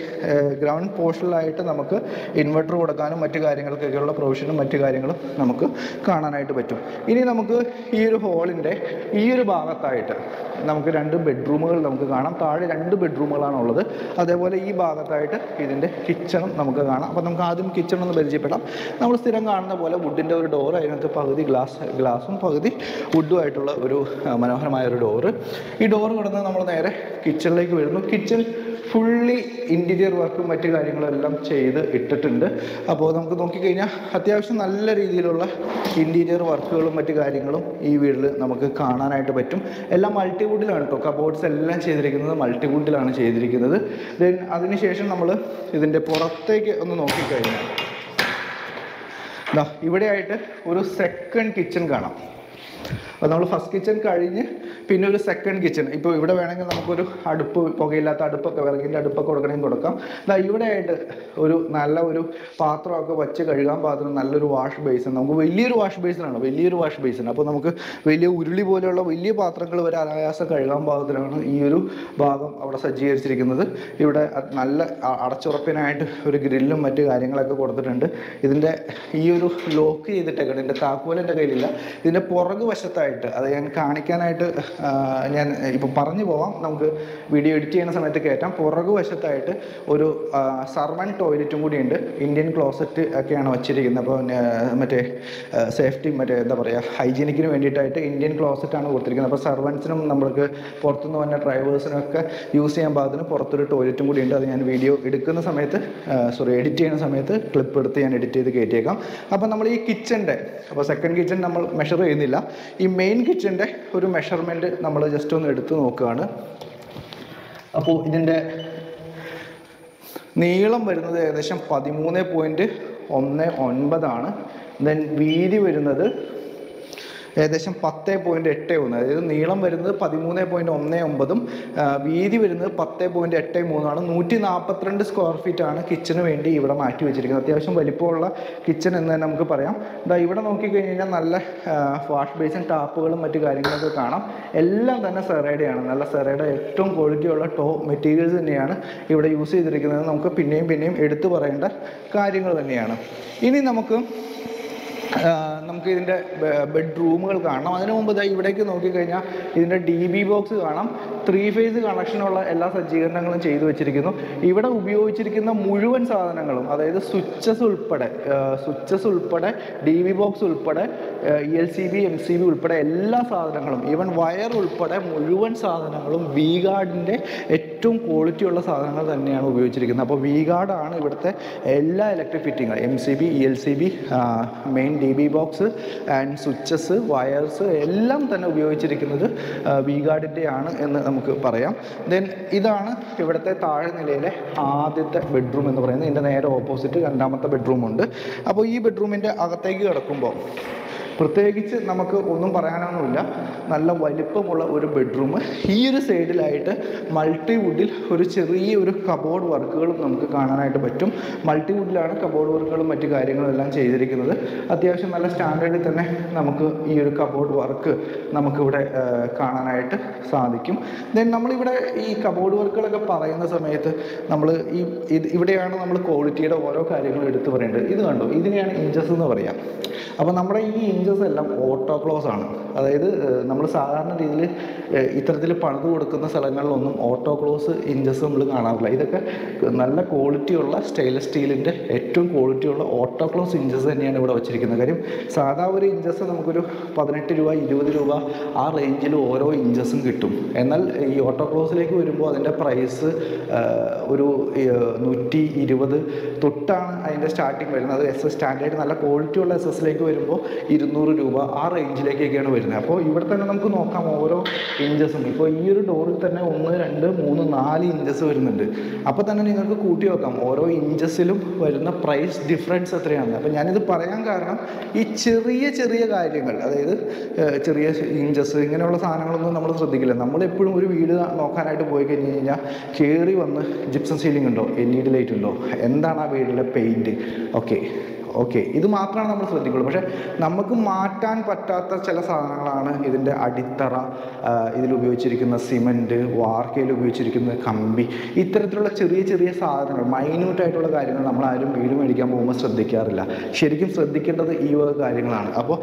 ഗ്രൗണ്ട് പോർഷനിലായിട്ട് നമുക്ക് ഇൻവെർട്ടർ കൊടുക്കാനും മറ്റു കാര്യങ്ങൾക്കൊക്കെയുള്ള പ്രൊവിഷനും മറ്റു കാര്യങ്ങളും നമുക്ക് കാണാനായിട്ട് പറ്റും. ഇനി നമുക്ക് ഈ ഒരു ഹോളിൻ്റെ ഈ ഒരു ഭാഗത്തായിട്ട് നമുക്ക് 2 ബെഡ്റൂമുകൾ നമുക്ക് കാണാം. താഴെ 2 ബെഡ്റൂമുകളാണുള്ളത്. അതേപോലെ ഈ ഭാഗത്തായിട്ട് ഇതിൻ്റെ കിച്ചണും നമുക്ക് കാണാം. അപ്പോൾ നമുക്ക് ആദ്യം കിച്ചൺ ഒന്ന് പരിചയപ്പെടാം. നമ്മൾ സ്ഥിരം കാണുന്ന പോലെ വുഡിൻ്റെ ഒരു ഡോർ, അതിനകത്ത് പകുതി ഗ്ലാസും പകുതി വുഡും ആയിട്ടുള്ള ഒരു മനോഹരമായ ഒരു ഡോറ്. ഈ ഡോറ് കടന്ന് നമ്മൾ നേരെ കിച്ചണിലേക്ക് വരുന്നു. കിച്ചൺ ഫുള്ളി ഇൻറ്റീരിയർ വർക്കും മറ്റു കാര്യങ്ങളും എല്ലാം ചെയ്ത് ഇട്ടിട്ടുണ്ട്. അപ്പോൾ നമുക്ക് നോക്കിക്കഴിഞ്ഞാൽ അത്യാവശ്യം നല്ല രീതിയിലുള്ള ഇൻറ്റീരിയർ വർക്കുകളും മറ്റു കാര്യങ്ങളും ഈ വീട്ടിൽ നമുക്ക് കാണാനായിട്ട് പറ്റും. എല്ലാം മൾട്ടിവുഡിലാണ് കേട്ടോ. കബോർഡ്സ് എല്ലാം ചെയ്തിരിക്കുന്നത് മൾട്ടിവുഡിലാണ് ചെയ്തിരിക്കുന്നത്. ദെൻ അതിനുശേഷം നമ്മൾ ഇതിൻ്റെ പുറത്തേക്ക് ഒന്ന് നോക്കിക്കഴിഞ്ഞാൽ ഇവിടെയായിട്ട് ഒരു സെക്കൻഡ് കിച്ചൺ കാണാം. അപ്പോൾ നമ്മൾ ഫസ്റ്റ് കിച്ചൺ കഴിഞ്ഞ് പിന്നെ ഒരു സെക്കൻഡ് കിച്ചൺ. ഇപ്പോൾ ഇവിടെ വേണമെങ്കിൽ നമുക്കൊരു അടുപ്പ്, പുകയില്ലാത്ത അടുപ്പൊക്കെ, വിറകിൻ്റെ അടുപ്പൊക്കെ കൊടുക്കണമെങ്കിൽ കൊടുക്കാം. ഇവിടെ ആയിട്ട് ഒരു നല്ല ഒരു പാത്രമൊക്കെ വച്ച് കഴുകാൻ പാത്രം, നല്ലൊരു വാഷ് ബേസിൻ, നമുക്ക് വലിയൊരു വാഷ് ബേസിൻ. അപ്പോൾ നമുക്ക് വലിയ ഉരുളി പോലെയുള്ള വലിയ പാത്രങ്ങൾ വരെ അനായാസം കഴുകാൻ പാകത്തിലാണ് ഈ ഒരു ഭാഗം അവിടെ സജ്ജീകരിച്ചിരിക്കുന്നത്. ഇവിടെ നല്ല അടച്ചുറപ്പിനായിട്ട് ഒരു ഗ്രില്ലും മറ്റു കാര്യങ്ങളൊക്കെ കൊടുത്തിട്ടുണ്ട്. ഇതിൻ്റെ ഈ ഒരു ലോക്ക് ചെയ്തിട്ടൊക്കെ, ഇതിൻ്റെ താക്കോൽ എൻ്റെ കയ്യിലില്ല. ഇതിൻ്റെ പുറകു വശത്തായിട്ട്, അത് ഞാൻ കാണിക്കാനായിട്ട് ഞാൻ ഇപ്പോൾ പറഞ്ഞു പോവാം, നമുക്ക് വീഡിയോ എഡിറ്റ് ചെയ്യുന്ന സമയത്ത് കയറ്റാം. പുറകു വശത്തായിട്ട് ഒരു സർവൻറ്റ് ടോയ്ലറ്റും കൂടിയുണ്ട്. ഇന്ത്യൻ ക്ലോസറ്റ് ഒക്കെയാണ് വച്ചിരിക്കുന്നത്. അപ്പോൾ മറ്റേ സേഫ്റ്റി, മറ്റേ എന്താ പറയുക, ഹൈജീനിക്കിന് വേണ്ടിയിട്ടായിട്ട് ഇന്ത്യൻ ക്ലോസറ്റാണ് കൊടുത്തിരിക്കുന്നത്. അപ്പോൾ സർവൻസിനും നമ്മൾക്ക് പുറത്തുനിന്ന് വന്ന ഡ്രൈവേഴ്സിനൊക്കെ യൂസ് ചെയ്യാൻ പാകത്തിന് പുറത്തൊരു ടോയ്ലറ്റും കൂടിയുണ്ട്. അത് ഞാൻ വീഡിയോ എടുക്കുന്ന സമയത്ത് എഡിറ്റ് ചെയ്യുന്ന സമയത്ത് ക്ലിപ്പ് എടുത്ത് ഞാൻ എഡിറ്റ് ചെയ്ത് കയറ്റിയേക്കാം. അപ്പോൾ നമ്മൾ ഈ കിച്ചൻ്റെ, അപ്പോൾ സെക്കൻഡ് കിച്ചൺ നമ്മൾ മെഷർ ചെയ്യുന്നില്ല, ഈ മെയിൻ കിച്ചൻ്റെ ഒരു മെഷർമെൻറ്റ് നമ്മൾ ജസ്റ്റ് ഒന്ന് എടുത്ത് നോക്കുകയാണ്. അപ്പോൾ ഇതിൻ്റെ നീളം വരുന്നത് ഏകദേശം 13.19 ദെൻ വീതി വരുന്നത് ഏകദേശം 10.81. അതായത് നീളം വരുന്നത് 13.19 വീതി വരുന്നത് 10.83. 142 സ്ക്വയർ ഫീറ്റാണ് കിച്ചന് വേണ്ടി ഇവിടെ മാറ്റി വെച്ചിരിക്കുന്നത്. അത്യാവശ്യം വലിപ്പമുള്ള കിച്ചൺ എന്ന് തന്നെ നമുക്ക് പറയാം. ഇവിടെ നോക്കിക്കഴിഞ്ഞാൽ നല്ല വാഷ് ബേസിൻ, ടാപ്പുകളും മറ്റു കാര്യങ്ങളൊക്കെ കാണാം. എല്ലാം തന്നെ സെറൈഡയാണ്. നല്ല സെറൈഡ ഏറ്റവും ക്വാളിറ്റിയുള്ള ടോപ്പ് മെറ്റീരിയൽസ് തന്നെയാണ് ഇവിടെ യൂസ് ചെയ്തിരിക്കുന്നത്. നമുക്ക് പിന്നെയും എടുത്തു പറയേണ്ട കാര്യങ്ങൾ തന്നെയാണ്. ഇനി നമുക്ക് ഇതിൻ്റെ ബെഡ്റൂമുകൾ കാണാം. അതിനു മുമ്പ് ഇവിടേക്ക് നോക്കിക്കഴിഞ്ഞാൽ ഇതിൻ്റെ DB ബോക്സ് കാണാം. 3 ഫേസ് കണക്ഷനുള്ള എല്ലാ സജ്ജീകരണങ്ങളും ചെയ്തു വെച്ചിരിക്കുന്നു. ഇവിടെ ഉപയോഗിച്ചിരിക്കുന്ന മുഴുവൻ സാധനങ്ങളും, അതായത് സ്വിച്ചസ് ഉൾപ്പെടെ DB ബോക്സ് ഉൾപ്പെടെ ELCB MCB ഉൾപ്പെടെ എല്ലാ സാധനങ്ങളും, ഈവൻ വയർ ഉൾപ്പെടെ മുഴുവൻ സാധനങ്ങളും V-ഗാർഡിൻ്റെ ഏറ്റവും ക്വാളിറ്റിയുള്ള സാധനങ്ങൾ തന്നെയാണ് ഉപയോഗിച്ചിരിക്കുന്നത്. അപ്പോൾ V-ഗാർഡാണ് ഇവിടുത്തെ എല്ലാ ഇലക്ട്രിക് ഫിറ്റിങ്ങും, MCB ELCB main DB box and switches, wires എല്ലാം തന്നെ ഉപയോഗിച്ചിരിക്കുന്നത് V-ഗാർഡിൻ്റെയാണ് എന്ന് നമുക്ക് പറയാം. ദെൻ ഇതാണ് ഇവിടുത്തെ താഴെ നിലയിലെ ആദ്യത്തെ ബെഡ്റൂം എന്ന് പറയുന്നത്. ഇതിൻ്റെ നേരെ ഓപ്പോസിറ്റ് രണ്ടാമത്തെ ബെഡ്റൂമുണ്ട്. അപ്പോൾ ഈ ബെഡ്റൂമിൻ്റെ അകത്തേക്ക് കിടക്കുമ്പോൾ പ്രത്യേകിച്ച് നമുക്ക് ഒന്നും പറയാനൊന്നുമില്ല. നല്ല വലിപ്പമുള്ള ഒരു ബെഡ്റൂം. ഈ ഒരു സൈഡിലായിട്ട് മൾട്ടിവുഡിൽ ഒരു ചെറിയൊരു കബോർഡ് വർക്കുകളും നമുക്ക് കാണാനായിട്ട് പറ്റും. മൾട്ടിവുഡിലാണ് കബോർഡ് വർക്കുകളും മറ്റു കാര്യങ്ങളും എല്ലാം ചെയ്തിരിക്കുന്നത്. അത്യാവശ്യം നല്ല സ്റ്റാൻഡേർഡിൽ തന്നെ നമുക്ക് ഈ ഒരു കബോർഡ് വർക്ക് നമുക്കിവിടെ കാണാനായിട്ട് സാധിക്കും. ദെൻ നമ്മളിവിടെ ഈ കബോർഡ് വർക്കുകളൊക്കെ പറയുന്ന സമയത്ത് നമ്മൾ ഇവിടെയാണ് നമ്മൾ ക്വാളിറ്റിയുടെ ഓരോ കാര്യങ്ങളും എടുത്തു പറയേണ്ടത്. ഇത് കണ്ടോ, ഇതിനെയാണ് ഇഞ്ചസ് എന്ന് പറയാം. അപ്പോൾ നമ്മുടെ ഈ ഇഞ്ചസ് എല്ലാം ഓട്ടോ ക്ലോസ് ആണ്. അതായത് നമ്മൾ സാധാരണ രീതിയിൽ ഇത്തരത്തിൽ പണിത് കൊടുക്കുന്ന സ്ഥലങ്ങളിലൊന്നും ഓട്ടോ ക്ലോസ് ഇഞ്ചസ് നമ്മൾ കാണാറില്ല. ഇതൊക്കെ നല്ല ക്വാളിറ്റിയുള്ള സ്റ്റെയിൻലെസ് സ്റ്റീലിൻ്റെ ഏറ്റവും ക്വാളിറ്റിയുള്ള ഓട്ടോ ക്ലോസ് ഇഞ്ചസ് തന്നെയാണ് ഇവിടെ വച്ചിരിക്കുന്നത്. കാര്യം സാധാ ഒരു ഇഞ്ചസ് നമുക്കൊരു 18 രൂപ 20 രൂപ ആ റേഞ്ചിൽ ഓരോ ഇഞ്ചസും കിട്ടും. എന്നാൽ ഈ ഓട്ടോ ക്ലോസിലേക്ക് വരുമ്പോൾ അതിൻ്റെ പ്രൈസ് ഒരു 120 തൊട്ടാണ് അതിൻ്റെ സ്റ്റാർട്ടിങ് വരുന്നത്. അത് SS സ്റ്റാൻഡേർഡ് നല്ല ക്വാളിറ്റിയുള്ള SS വരുമ്പോൾ 200 രൂപ ആ റേഞ്ചിലേക്കൊക്കെയാണ് വരുന്നത്. അപ്പോൾ ഇവിടെ തന്നെ നമുക്ക് നോക്കാം ഓരോ ഇഞ്ചസും. ഇപ്പോൾ ഈ ഒരു ഡോറിൽ തന്നെ 1, 2, 3, 4 ഇഞ്ചസ് വരുന്നുണ്ട്. അപ്പോൾ തന്നെ നിങ്ങൾക്ക് കൂട്ടി വെക്കാം ഓരോ ഇഞ്ചസിലും വരുന്ന പ്രൈസ് ഡിഫറൻസ് എത്രയാണ്. അപ്പോൾ ഞാനിത് പറയാൻ കാരണം ഈ ചെറിയ ചെറിയ കാര്യങ്ങൾ, അതായത് ചെറിയ ഇഞ്ചസ് ഇങ്ങനെയുള്ള സാധനങ്ങളൊന്നും നമ്മൾ ശ്രദ്ധിക്കില്ല. നമ്മളെപ്പോഴും ഒരു വീട് നോക്കാനായിട്ട് പോയി കഴിഞ്ഞ് കഴിഞ്ഞാൽ കയറി വന്ന് ജിപ്സം സീലിംഗ് ഉണ്ടോ, LED ലൈറ്റ് ഉണ്ടോ, എന്താണ് ആ വീടിലെ പെയിൻറ്റ്, ഓക്കെ ഇത് മാത്രമാണ് നമ്മൾ ശ്രദ്ധിക്കുള്ളൂ. പക്ഷേ നമുക്ക് മാറ്റാൻ പറ്റാത്ത ചില സാധനങ്ങളാണ് ഇതിൻ്റെ അടിത്തറ, ഇതിലുപയോഗിച്ചിരിക്കുന്ന സിമൻറ്റ്, വാർക്കയിൽ ഉപയോഗിച്ചിരിക്കുന്ന കമ്പി, ഇത്തരത്തിലുള്ള ചെറിയ ചെറിയ സാധനങ്ങൾ, മൈന്യൂട്ടായിട്ടുള്ള കാര്യങ്ങൾ നമ്മളാരും വീട് മേടിക്കാൻ പോകുമ്പോൾ ശ്രദ്ധിക്കാറില്ല. ശരിക്കും ശ്രദ്ധിക്കേണ്ടത് ഈ വക കാര്യങ്ങളാണ്. അപ്പോൾ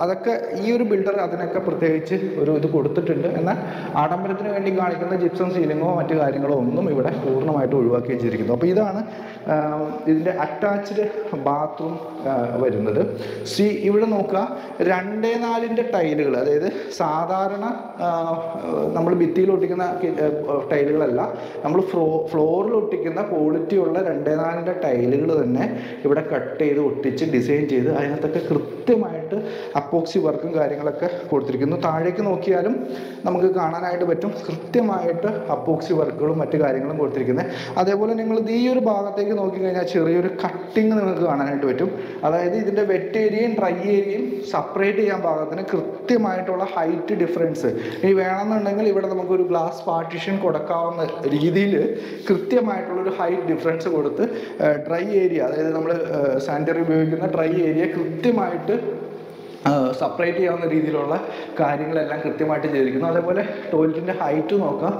അതൊക്കെ ഈ ഒരു ബിൽഡർ അതിനൊക്കെ പ്രത്യേകിച്ച് ഒരു ഇത് കൊടുത്തിട്ടുണ്ട്. എന്നാൽ ആഡംബരത്തിന് വേണ്ടി കാണിക്കുന്ന ജിപ്സം സീലിങ്ങോ മറ്റു കാര്യങ്ങളോ ഒന്നും ഇവിടെ പൂർണ്ണമായിട്ട് ഒഴിവാക്കി വെച്ചിരിക്കുന്നു. അപ്പോൾ ഇതാണ് ഇതിൻ്റെ അറ്റാച്ച്ഡ് ബാത്റൂം വരുന്നത്. ഇവിടെ നോക്കുക, 2-4 ടൈലുകൾ, അതായത് സാധാരണ നമ്മൾ ഭിത്തിയിൽ ഒട്ടിക്കുന്ന ടൈലുകളല്ല, നമ്മൾ ഫ്ലോറിൽ ഒട്ടിക്കുന്ന ക്വാളിറ്റിയുള്ള 2-4 ടൈലുകൾ തന്നെ ഇവിടെ കട്ട് ചെയ്ത് ഒട്ടിച്ച് ഡിസൈൻ ചെയ്ത് അതിനകത്തൊക്കെ കൃത്യമായിട്ട് അപ്പോക്സി വർക്കും കാര്യങ്ങളൊക്കെ കൊടുത്തിരിക്കുന്നു. താഴേക്ക് നോക്കിയാലും നമുക്ക് കാണാനായിട്ട് പറ്റും കൃത്യമായിട്ട് അപ്പോക്സി വർക്കുകളും മറ്റു കാര്യങ്ങളും കൊടുത്തിരിക്കുന്നത്. അതേപോലെ നിങ്ങൾ ഈ ഒരു ഭാഗത്തേക്ക് നോക്കിക്കഴിഞ്ഞാൽ ചെറിയൊരു കട്ടിങ് നിങ്ങൾക്ക് കാണാനായിട്ട് പറ്റും. അതായത് ഇതിൻ്റെ വെറ്റ് ഏരിയയും ഡ്രൈ ഏരിയയും സെപ്പറേറ്റ് ചെയ്യാൻ പാകത്തിന് കൃത്യമായിട്ടുള്ള ഹൈറ്റ് ഡിഫറൻസ് ഇനി വേണമെന്നുണ്ടെങ്കിൽ ഇവിടെ നമുക്കൊരു ഗ്ലാസ് പാർട്ടീഷൻ കൊടുക്കാവുന്ന രീതിയിൽ കൃത്യമായിട്ടുള്ളൊരു ഹൈറ്റ് ഡിഫറൻസ് കൊടുത്ത് ഡ്രൈ ഏരിയ, അതായത് നമ്മൾ സാനിറ്ററി ഉപയോഗിക്കുന്ന ഡ്രൈ ഏരിയ കൃത്യമായിട്ട് സെപ്പറേറ്റ് ചെയ്യാവുന്ന രീതിയിലുള്ള കാര്യങ്ങളെല്ലാം കൃത്യമായിട്ട് ചെയ്തിരിക്കുന്നു. അതേപോലെ ടോയ്ലറ്റിൻ്റെ ഹൈറ്റ് നോക്കാം,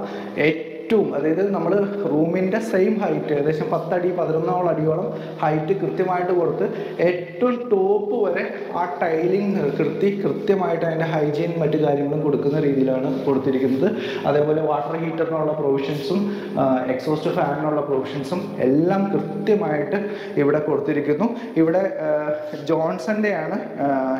അതായത് നമ്മൾ റൂമിൻ്റെ സെയിം ഹൈറ്റ് ഏകദേശം 10 അടി 11 അടിയോളം ഹൈറ്റ് കൃത്യമായിട്ട് കൊടുത്ത് ഏറ്റവും ടോപ്പ് വരെ ആ ടൈലിംഗ് കൃത്യമായിട്ട് അതിൻ്റെ ഹൈജീൻ മറ്റു കാര്യങ്ങളും കൊടുക്കുന്ന രീതിയിലാണ് കൊടുത്തിരിക്കുന്നത്. അതേപോലെ വാട്ടർ ഹീറ്ററിനുള്ള പ്രൊവിഷൻസും എക്സോസ്റ്റ് ഫാനിനുള്ള പ്രൊവിഷൻസും എല്ലാം കൃത്യമായിട്ട് ഇവിടെ കൊടുത്തിരിക്കുന്നു. ഇവിടെ ജോൺസൻ്റെയാണ്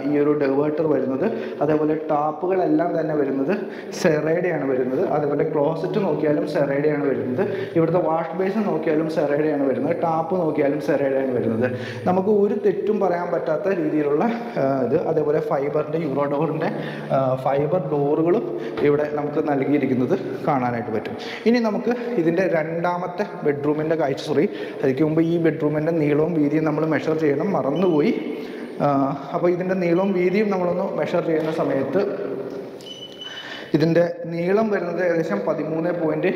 ഈ ഒരു ഡെവേർട്ടർ വരുന്നത്. അതേപോലെ ടാപ്പുകളെല്ലാം തന്നെ വരുന്നത് സെറയുടെയാണ് വരുന്നത്. അതേപോലെ ക്ലോസറ്റ് നോക്കിയാലും സെറയുടെയാണ് വരുന്നത്. ഇവിടുത്തെ വാഷ് ബേസിൻ നോക്കിയാലും സെറയുടെയാണ് വരുന്നത്. ടാപ്പ് നോക്കിയാലും സെറയുടെയാണ് വരുന്നത്. നമുക്ക് ഒരു തെറ്റും പറയാൻ പറ്റാത്ത രീതിയിലുള്ള ഇത്. അതേപോലെ ഫൈബറിൻ്റെ യൂറോഡോറിൻ്റെ ഫൈബർ ഡോറുകളും ഇവിടെ നമുക്ക് നൽകിയിരിക്കുന്നത് കാണാനായിട്ട് പറ്റും. ഇനി നമുക്ക് ഇതിൻ്റെ രണ്ടാമത്തെ ബെഡ്റൂമിൻ്റെ കാഴ്ച, അതിക്ക് മുമ്പ് ഈ ബെഡ്റൂമിൻ്റെ നീളവും വീതിയും നമ്മൾ മെഷർ ചെയ്യണം, മറന്നുപോയി. അപ്പോൾ ഇതിൻ്റെ നീളവും വീതിയും നമ്മളൊന്ന് മെഷർ ചെയ്യുന്ന സമയത്ത് ഇതിൻ്റെ നീളം വരുന്നത് ഏകദേശം 13.70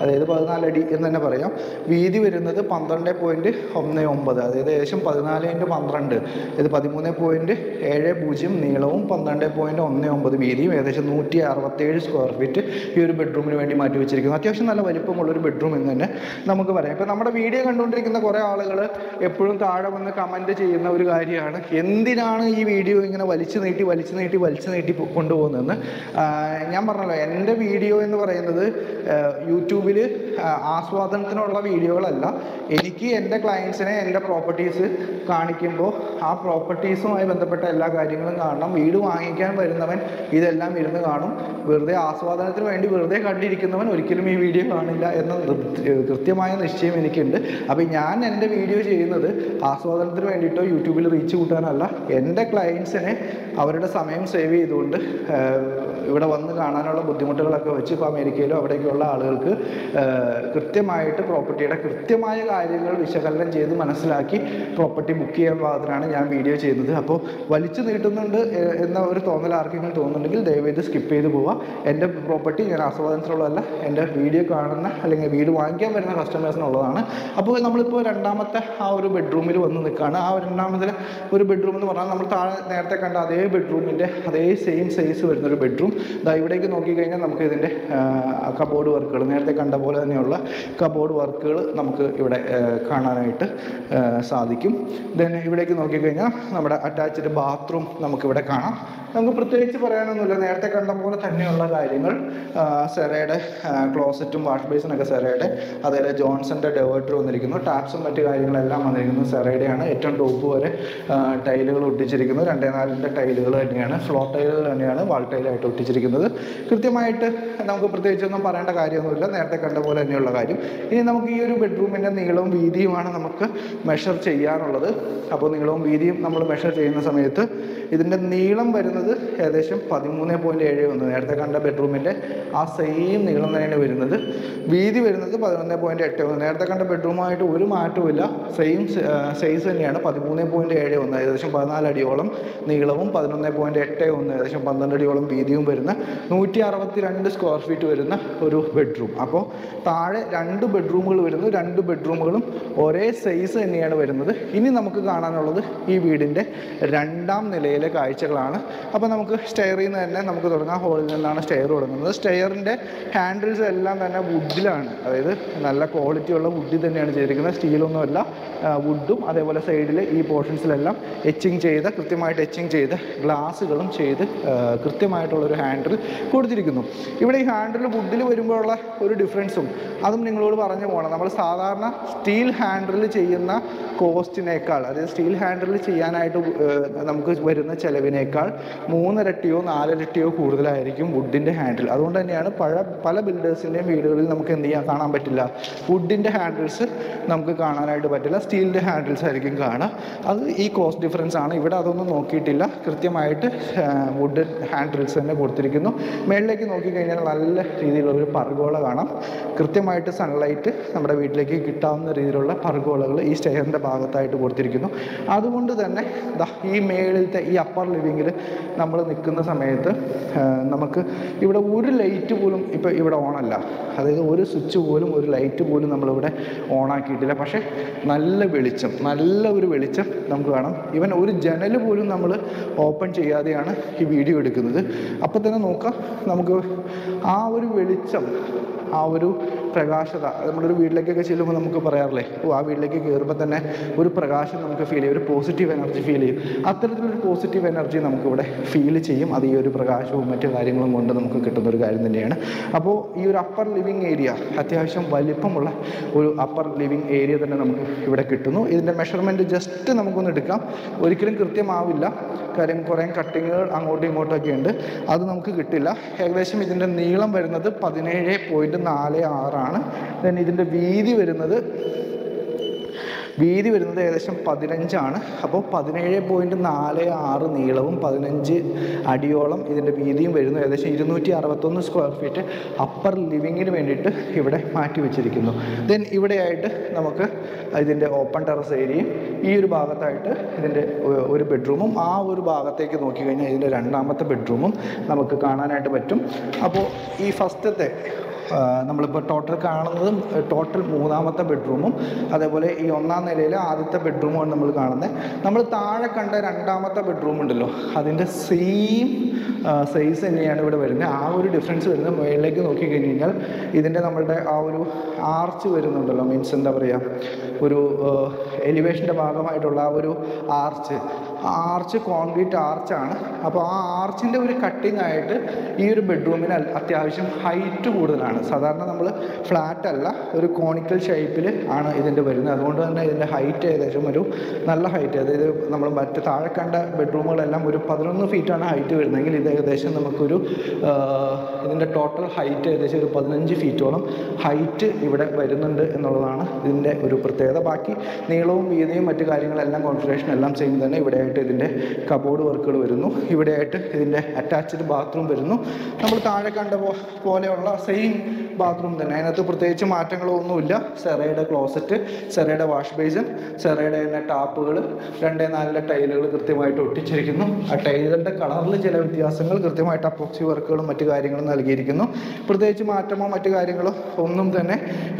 അതായത് 14 അടി എന്ന് തന്നെ പറയാം. വീതി വരുന്നത് 12.19, അതായത് ഏകദേശം 14x12, ഇത് 13.70 നീളവും 12.19 വീതിയും, ഏകദേശം 167 സ്ക്വയർ ഫീറ്റ് ഈ ഒരു ബെഡ്റൂമിന് വേണ്ടി മാറ്റി വെച്ചിരിക്കുന്നു. അത്യാവശ്യം നല്ല വലിപ്പമുള്ളൊരു ബെഡ്റൂം എന്ന് തന്നെ നമുക്ക് പറയാം. ഇപ്പോൾ നമ്മുടെ വീഡിയോ കണ്ടുകൊണ്ടിരിക്കുന്ന കുറേ ആളുകൾ എപ്പോഴും താഴെ വന്ന് കമൻറ്റ് ചെയ്യുന്ന ഒരു കാര്യമാണ്, എന്തിനാണ് ഈ വീഡിയോ ഇങ്ങനെ വലിച്ചു നീട്ടി കൊണ്ടുപോകുന്നത്. ഞാൻ പറഞ്ഞല്ലോ, എൻ്റെ വീഡിയോ എന്ന് പറയുന്നത് യൂട്യൂബിൽ ആസ്വാദനത്തിനുള്ള വീഡിയോകളല്ല. എനിക്ക് എൻ്റെ ക്ലയൻസിനെ എൻ്റെ പ്രോപ്പർട്ടീസ് കാണിക്കുമ്പോൾ ആ പ്രോപ്പർട്ടീസുമായി ബന്ധപ്പെട്ട എല്ലാ കാര്യങ്ങളും കാണണം. വീട് വാങ്ങിക്കാൻ വരുന്നവൻ ഇതെല്ലാം ഇരുന്ന് കാണും. വെറുതെ ആസ്വാദനത്തിന് വേണ്ടി വെറുതെ കണ്ടിരിക്കുന്നവൻ ഒരിക്കലും ഈ വീഡിയോ കാണില്ല എന്ന കൃത്യമായ നിശ്ചയം എനിക്കുണ്ട്. അപ്പോൾ ഞാൻ എൻ്റെ വീഡിയോ ചെയ്യുന്നത് ആസ്വാദനത്തിന് വേണ്ടിയിട്ടോ യൂട്യൂബിൽ റീച്ച് കൂട്ടാനല്ല. എൻ്റെ ക്ലയൻസിനെ അവരുടെ സമയം സേവ് ചെയ്തുകൊണ്ട് ഇവിടെ വന്ന് കാണാനുള്ള ബുദ്ധിമുട്ടുകളൊക്കെ വെച്ച് ഇപ്പോൾ അമേരിക്കയിലോ അവിടേക്കുള്ള ആളുകൾക്ക് കൃത്യമായിട്ട് പ്രോപ്പർട്ടിയുടെ കൃത്യമായ കാര്യങ്ങൾ വിശകലനം ചെയ്ത് മനസ്സിലാക്കി പ്രോപ്പർട്ടി ബുക്ക് ചെയ്യാൻ പാകത്തിനാണ് ഞാൻ വീഡിയോ ചെയ്യുന്നത്. അപ്പോൾ വലിച്ചു നീട്ടുന്നുണ്ട് എന്ന ഒരു തോന്നൽ ആർക്കെങ്കിലും തോന്നുന്നുണ്ടെങ്കിൽ ദയവേത് സ്കിപ്പ് ചെയ്ത് പോവുക. എൻ്റെ പ്രോപ്പർട്ടി ഞാൻ ആസ്വാദനത്തിലുള്ളതല്ല, എൻ്റെ വീഡിയോ കാണുന്ന അല്ലെങ്കിൽ വീട് വാങ്ങിക്കാൻ വരുന്ന കസ്റ്റമേഴ്സിനുള്ളതാണ്. അപ്പോൾ നമ്മളിപ്പോൾ രണ്ടാമത്തെ ആ ഒരു ബെഡ്റൂമിൽ വന്ന് നിൽക്കുകയാണ്. ആ രണ്ടാമത്തെ ഒരു ബെഡ്റൂം എന്ന് പറഞ്ഞാൽ നമ്മൾ താഴെ നേരത്തെ കണ്ട അതേ ബെഡ്റൂമിൻ്റെ അതേ സെയിം സൈസ് വരുന്നൊരു ബെഡ്റൂം. ഇവിടേക്ക് നോക്കിക്കഴിഞ്ഞാൽ നമുക്ക് ഇതിൻ്റെ കബോർഡ് വർക്കുകൾ നേരത്തെ കണ്ട പോലെ തന്നെയുള്ള കബോർഡ് വർക്കുകൾ നമുക്ക് ഇവിടെ കാണാനായിട്ട് സാധിക്കും. ദെൻ ഇവിടേക്ക് നോക്കിക്കഴിഞ്ഞാൽ നമ്മുടെ അറ്റാച്ച്ഡ് ബാത്റൂം നമുക്കിവിടെ കാണാം. നമുക്ക് പ്രത്യേകിച്ച് പറയാനൊന്നുമില്ല, നേരത്തെ കണ്ട പോലെ തന്നെയുള്ള കാര്യങ്ങൾ. സെറയുടെ ക്ലോസറ്റും വാഷ് ബേസിനൊക്കെ സെറയുടെ, അതേപോലെ ജോൺസൻ്റെ ഡെവേർട്ടർ വന്നിരിക്കുന്നു. ടാപ്സും മറ്റു കാര്യങ്ങളെല്ലാം വന്നിരിക്കുന്നു സെറയുടെയാണ്. ഏറ്റവും ടോപ്പ് വരെ ടൈലുകൾ ഒട്ടിച്ചിരിക്കുന്നു. 2-4 ടൈലുകൾ തന്നെയാണ്, ഫ്ലോർ ടൈലുകൾ തന്നെയാണ്. വാൾ ടൈലായിട്ട് ഒട്ടിച്ചിരിക്കുന്നത്. കൃത്യമായിട്ട് നമുക്ക് പ്രത്യേകിച്ചൊന്നും പറയേണ്ട കാര്യമൊന്നുമില്ല, നേരത്തെ കണ്ട പോലെ തന്നെയുള്ള കാര്യം. ഇനി നമുക്ക് ഈ ഒരു ബെഡ്റൂമിൻ്റെ നീളവും വീതിയുമാണ് നമുക്ക് മെഷർ ചെയ്യാനുള്ളത്. അപ്പോൾ നീളവും വീതിയും നമ്മൾ മെഷർ ചെയ്യുന്ന സമയത്ത് ഇതിൻ്റെ നീളം വരുന്നത് ഏകദേശം 13.71, നേരത്തെ കണ്ട ബെഡ്റൂമിൻ്റെ ആ സെയിം നീളം തന്നെയാണ് വരുന്നത്. വീതി വരുന്നത് 11.81, നേരത്തെ കണ്ട ബെഡ്റൂമായിട്ട് ഒരു മാറ്റവുമില്ല, സെയിം സൈസ് തന്നെയാണ്. 13.71 ഏകദേശം 14 അടിയോളം നീളവും 11.81 ഏകദേശം 12 അടിയോളം വീതിയും വരുന്ന 162 സ്ക്വയർ ഫീറ്റ് വരുന്ന ഒരു ബെഡ്റൂം. അപ്പോൾ താഴെ 2 ബെഡ്റൂമുകൾ വരുന്നു, 2 ബെഡ്റൂമുകളും ഒരേ സൈസ് തന്നെയാണ് വരുന്നത്. ഇനി നമുക്ക് കാണാനുള്ളത് ഈ വീടിൻ്റെ 2ാം നിലയിലെ കാഴ്ചകളാണ്. അപ്പോൾ നമുക്ക് സ്റ്റെയറിൽ നിന്ന് തന്നെ നമുക്ക് തുടങ്ങാം. ഹോളിൽ നിന്നാണ് സ്റ്റെയർ തുടങ്ങുന്നത്. സ്റ്റെയറിൻ്റെ ഹാൻഡിൽസ് എല്ലാം തന്നെ വുഡിലാണ്, അതായത് നല്ല ക്വാളിറ്റിയുള്ള വുഡിൽ തന്നെയാണ് ചെയ്തിരിക്കുന്നത്, സ്റ്റീലൊന്നുമല്ല, വുഡും അതേപോലെ സൈഡിൽ ഈ പോർഷൻസിലെല്ലാം കൃത്യമായിട്ട് എച്ചിങ് ചെയ്ത് ഗ്ലാസുകളും ചെയ്ത് കൃത്യമായിട്ടുള്ളൊരു ഹാൻഡിൽ കൊടുത്തിരിക്കുന്നു. ഇവിടെ ഈ ഹാൻഡിൽ വുഡിൽ വരുമ്പോഴുള്ള ഒരു ഡിഫറൻസും അതും നിങ്ങളോട് പറഞ്ഞു പോകണം. നമ്മൾ സാധാരണ സ്റ്റീൽ ഹാൻഡിൽ ചെയ്യുന്ന കോസ്റ്റിനേക്കാൾ, അതായത് സ്റ്റീൽ ഹാൻഡിൽ ചെയ്യാനായിട്ട് നമുക്ക് വരുന്ന ചിലവിനേക്കാൾ 3 ഇരട്ടിയോ 4 ഇരട്ടിയോ കൂടുതലായിരിക്കും വുഡിൻ്റെ ഹാൻഡിൽ. അതുകൊണ്ട് തന്നെയാണ് പല ബിൽഡേഴ്സിൻ്റെയും വീടുകളിൽ നമുക്ക് കാണാൻ പറ്റില്ല, വുഡിൻ്റെ ഹാൻഡിൽസ് നമുക്ക് കാണാനായിട്ട് പറ്റില്ല, സ്റ്റീലിൻ്റെ ഹാൻഡിൽസ് ആയിരിക്കും കാണുക. അത് ഈ കോസ്റ്റ് ഡിഫറൻസ് ആണ്. ഇവിടെ അതൊന്നും നോക്കിയിട്ടില്ല, കൃത്യമായിട്ട് വുഡ് ഹാൻഡിൽസ് തന്നെ കൊടുത്തിരിക്കുന്നു. മേളിലേക്ക് നോക്കിക്കഴിഞ്ഞാൽ നല്ല രീതിയിലുള്ളൊരു പർഗോള കാണാം. കൃത്യമായിട്ട് സൺലൈറ്റ് നമ്മുടെ വീട്ടിലേക്ക് കിട്ടാവുന്ന രീതിയിലുള്ള പർഗോളകൾ ഈ സ്റ്റെയറിൻ്റെ ഭാഗത്തായിട്ട് കൊടുത്തിരിക്കുന്നു. അതുകൊണ്ട് തന്നെ ഈ മേളിലത്തെ ഈ അപ്പർ ലിവിങ്ങിൽ നമ്മൾ നിൽക്കുന്ന സമയത്ത് നമുക്ക് ഇവിടെ ഒരു ലൈറ്റ് പോലും ഇപ്പോൾ ഇവിടെ ഓണല്ല, അതായത് ഒരു സ്വിച്ച് പോലും ഒരു ലൈറ്റ് പോലും നമ്മളിവിടെ ഓണാക്കിയിട്ടില്ല. പക്ഷേ നല്ല വെളിച്ചം, നല്ല ഒരു വെളിച്ചം നമുക്ക് കാണാം. ഈവൻ ഒരു ജനൽ പോലും നമ്മൾ ഓപ്പൺ ചെയ്യാതെയാണ് ഈ വീഡിയോ എടുക്കുന്നത്. അപ്പോൾ തന്നെ നോക്കാം, നമുക്ക് ആ ഒരു വെളിച്ചം, ആ ഒരു പ്രകാശത, നമ്മളൊരു വീട്ടിലേക്കൊക്കെ ചെല്ലുമ്പോൾ നമുക്ക് പറയാറില്ലേ, ആ വീട്ടിലേക്ക് കയറുമ്പോൾ തന്നെ ഒരു പ്രകാശം നമുക്ക് ഫീൽ ചെയ്യും, ഒരു പോസിറ്റീവ് എനർജി ഫീൽ ചെയ്യും. അത്തരത്തിലൊരു പോസിറ്റീവ് എനർജി നമുക്കിവിടെ ഫീൽ ചെയ്യും. അത് ഈ ഒരു പ്രകാശവും മറ്റു കാര്യങ്ങളും കൊണ്ട് നമുക്ക് കിട്ടുന്ന ഒരു കാര്യം തന്നെയാണ്. അപ്പോൾ ഈ ഒരു അപ്പർ ലിവിങ് ഏരിയ, അത്യാവശ്യം വലിപ്പമുള്ള ഒരു അപ്പർ ലിവിങ് ഏരിയ തന്നെ നമുക്ക് ഇവിടെ കിട്ടുന്നു. ഇതിൻ്റെ മെഷർമെൻറ്റ് ജസ്റ്റ് നമുക്കൊന്ന് എടുക്കാം, ഒരിക്കലും കൃത്യമാവില്ല, കാര്യം കുറേ കട്ടിങ്ങുകൾ അങ്ങോട്ടും ഇങ്ങോട്ടൊക്കെ ഉണ്ട്, അത് നമുക്ക് കിട്ടില്ല. ഏകദേശം ഇതിൻ്റെ നീളം വരുന്നത് 17.46 ദെൻ ഇതിൻ്റെ വീതി വരുന്നത് ഏകദേശം 15. അപ്പോൾ 17.46 നീളവും 15 അടിയോളം ഇതിൻ്റെ വീതിയും വരുന്നു. ഏകദേശം 261 സ്ക്വയർ ഫീറ്റ് അപ്പർ ലിവിങ്ങിന് വേണ്ടിയിട്ട് ഇവിടെ മാറ്റി വെച്ചിരിക്കുന്നു. ദെൻ ഇവിടെയായിട്ട് നമുക്ക് ഇതിൻ്റെ ഓപ്പൺ ടെറസ് ഏരിയയും ഈ ഒരു ഭാഗത്തായിട്ട് ഇതിൻ്റെ ഒരു ബെഡ്റൂമും, ആ ഒരു ഭാഗത്തേക്ക് നോക്കിക്കഴിഞ്ഞാൽ ഇതിൻ്റെ 2ാമത്തെ ബെഡ്റൂമും നമുക്ക് കാണാനായിട്ട് പറ്റും. അപ്പോൾ ഈ ഫസ്റ്റത്തെ നമ്മളിപ്പോൾ ടോട്ടൽ കാണുന്നതും ടോട്ടൽ 3ാമത്തെ ബെഡ്റൂമും അതേപോലെ ഈ 1ാം നിലയിലെ ആദ്യത്തെ ബെഡ്റൂമാണ് നമ്മൾ കാണുന്നത്. നമ്മൾ താഴെ കണ്ട 2ാമത്തെ ബെഡ്റൂം ഉണ്ടല്ലോ, അതിൻ്റെ സെയിം സൈസ് തന്നെയാണ് ഇവിടെ വരുന്നത്. ആ ഒരു ഡിഫറൻസ് വരുന്നത് മുകളിലേക്ക് നോക്കിക്കഴിഞ്ഞ് കഴിഞ്ഞാൽ ഇതിൻ്റെ നമ്മളുടെ ആ ഒരു ആർച്ച് വരുന്നുണ്ടല്ലോ, മീൻസ് എന്താ പറയുക, ഒരു എലിവേഷൻ്റെ ഭാഗമായിട്ടുള്ള ആ ഒരു ആർച്ച് കോൺക്രീറ്റ് ആർച്ചാണ്. അപ്പോൾ ആ ആർച്ചിൻ്റെ ഒരു കട്ടിങ് ആയിട്ട് ഈ ഒരു ബെഡ്റൂമിന് അത്യാവശ്യം ഹൈറ്റ് കൂടുതലാണ്. സാധാരണ നമ്മൾ ഫ്ലാറ്റ് അല്ല, ഒരു കോണിക്കൽ ഷേപ്പിൽ ആണ് ഇതിൻ്റെ വരുന്നത്. അതുകൊണ്ട് തന്നെ ഇതിൻ്റെ ഹൈറ്റ് ഏകദേശം ഒരു നല്ല ഹൈറ്റ്, അതായത് നമ്മൾ മറ്റ് താഴെ കണ്ട ബെഡ്റൂമുകളെല്ലാം ഒരു 11 ഫീറ്റാണ് ഹൈറ്റ് വരുന്നതെങ്കിൽ ഇത് ഏകദേശം നമുക്കൊരു ഇതിൻ്റെ ടോട്ടൽ ഹൈറ്റ് ഏകദേശം ഒരു 15 ഫീറ്റോളം ഹൈറ്റ് ഇവിടെ വരുന്നുണ്ട് എന്നുള്ളതാണ് ഇതിൻ്റെ ഒരു പ്രത്യേകത. ബാക്കി നീളവും വീതിയും മറ്റു കാര്യങ്ങളെല്ലാം കോൺഫിഗറേഷൻ എല്ലാം സെയിം തന്നെ. ഇവിടെയായിട്ട് ഇതിൻ്റെ കബോർഡ് വർക്കുകൾ വരുന്നു, ഇവിടെയായിട്ട് ഇതിൻ്റെ അറ്റാച്ച്ഡ് ബാത്റൂം വരുന്നു. നമ്മൾ താഴെ കണ്ട പോലെയുള്ള സെയിം ബാത്റൂം തന്നെ, അതിനകത്ത് പ്രത്യേകിച്ച് മാറ്റങ്ങളൊന്നുമില്ല. സെറയുടെ ക്ലോസറ്റ്, സെറയുടെ വാഷ് ബേസിൻ, സെറയുടെ തന്നെ ടാപ്പുകൾ, 2-4 ടൈലുകൾ കൃത്യമായിട്ട് ഒട്ടിച്ചിരിക്കുന്നു. ആ ടൈലുകളുടെ കളറിൽ ചില വ്യത്യാസങ്ങൾ, കൃത്യമായിട്ട് അപ്പോക്സി വർക്കുകളും മറ്റു കാര്യങ്ങളും നൽകിയിരിക്കുന്നു. പ്രത്യേകിച്ച് മാറ്റമോ മറ്റു കാര്യങ്ങളോ ഒന്നും തന്നെ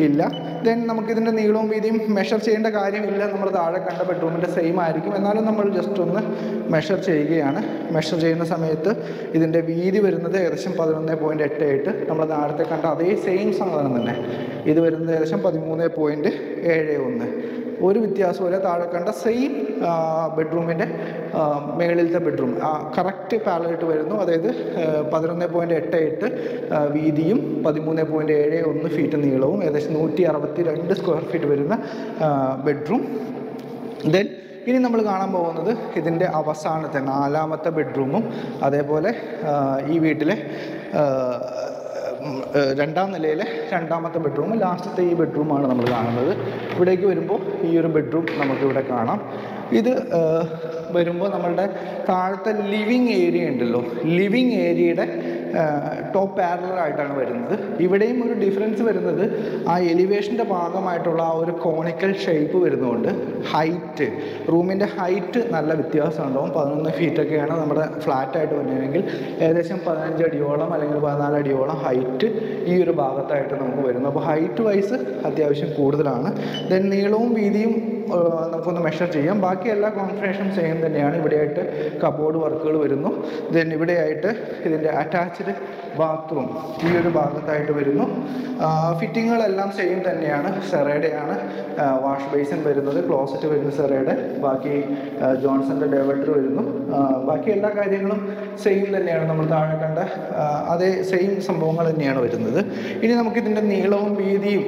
ഇല്ല. ദെൻ നമുക്കിതിൻ്റെ നീളവും വീതിയും മെഷർ ചെയ്യേണ്ട കാര്യമില്ല, നമ്മൾ താഴെ കണ്ട ബെഡ്റൂമിൻ്റെ സെയിം ആയിരിക്കും. എന്നാലും നമ്മൾ ജസ്റ്റ് ഒന്ന് മെഷർ ചെയ്യുകയാണ്. മെഷർ ചെയ്യുന്ന സമയത്ത് ഇതിൻ്റെ വീതി വരുന്നത് ഏകദേശം 11.88, നമ്മൾ നേരത്തെ കണ്ട അതേ സെയിം സാധനം തന്നെ. ഇത് വരുന്നത് ഏകദേശം 13.71. ഒരു വ്യത്യാസമില്ല. താഴെ കണ്ട സെയിം ബെഡ്റൂമിൻ്റെ മേളിലത്തെ ബെഡ്റൂം കറക്റ്റ് പാരലൽ വരുന്നു. അതായത് 11.88 വീതിയും 13.71 ഫീറ്റ് നീളവും ഏകദേശം 162 സ്ക്വയർ ഫീറ്റ് വരുന്ന ബെഡ്റൂം. ദെൻ ഇനി നമ്മൾ കാണാൻ പോകുന്നത് ഇതിൻ്റെ അവസാനത്തെ 4ാമത്തെ ബെഡ്റൂമും അതേപോലെ ഈ വീട്ടിലെ 2ാം നിലയിലെ 2ാമത്തെ ബെഡ്റൂം, ലാസ്റ്റത്തെ ഈ ബെഡ്റൂമാണ് നമ്മൾ കാണുന്നത്. ഇവിടേക്ക് വരുമ്പോൾ ഈ ഒരു ബെഡ്റൂം നമുക്കിവിടെ കാണാം. ഇത് വരുമ്പോൾ നമ്മളുടെ താഴത്തെ ലിവിങ് ഏരിയ ഉണ്ടല്ലോ, ലിവിങ് ഏരിയയുടെ ടോപ്പ് പാരലറായിട്ടാണ് വരുന്നത്. ഇവിടെയും ഒരു ഡിഫറൻസ് വരുന്നത് ആ എലിവേഷൻ്റെ ഭാഗമായിട്ടുള്ള ആ ഒരു കോണിക്കൽ ഷേപ്പ് വരുന്നതുകൊണ്ട് ഹൈറ്റ്, റൂമിൻ്റെ ഹൈറ്റ് നല്ല വ്യത്യാസം ഉണ്ടാവും. 11 ഫീറ്റൊക്കെയാണ് നമ്മുടെ ഫ്ലാറ്റായിട്ട് വരുന്നതെങ്കിൽ ഏകദേശം 15 അടിയോളം അല്ലെങ്കിൽ 14 അടിയോളം ഹൈറ്റ് ഈ ഒരു ഭാഗത്തായിട്ട് നമുക്ക് വരുന്നു. അപ്പോൾ ഹൈറ്റ് വൈസ് അത്യാവശ്യം കൂടുതലാണ്. ദെൻ നീളവും വീതിയും നമുക്കൊന്ന് മെഷർ ചെയ്യാം. ബാക്കി എല്ലാ കോൺഫിഗറേഷനും സെയിം തന്നെയാണ്. ഇവിടെയായിട്ട് കബോർഡ് വർക്കുകൾ വരുന്നു. ദെൻ ഇവിടെയായിട്ട് ഇതിൻ്റെ അറ്റാച്ച്ഡ് ബാത്റൂം ഈ ഒരു ഭാഗത്തായിട്ട് വരുന്നു. ഫിറ്റിങ്ങുകളെല്ലാം സെയിം തന്നെയാണ്, സെറയുടെയാണ്. വാഷ് ബേസിൻ വരുന്നത്, ക്ലോസറ്റ് വരുന്നത് സെറയുടെ, ബാക്കി ജോൺസൻ്റെ ഡൈവേർട്ടർ വരുന്നു. ബാക്കി എല്ലാ കാര്യങ്ങളും സെയിം തന്നെയാണ്. നമ്മൾ താഴെ കണ്ട അതേ സെയിം സംഭവങ്ങൾ തന്നെയാണ് വരുന്നത്. ഇനി നമുക്കിതിൻ്റെ നീളവും വീതിയും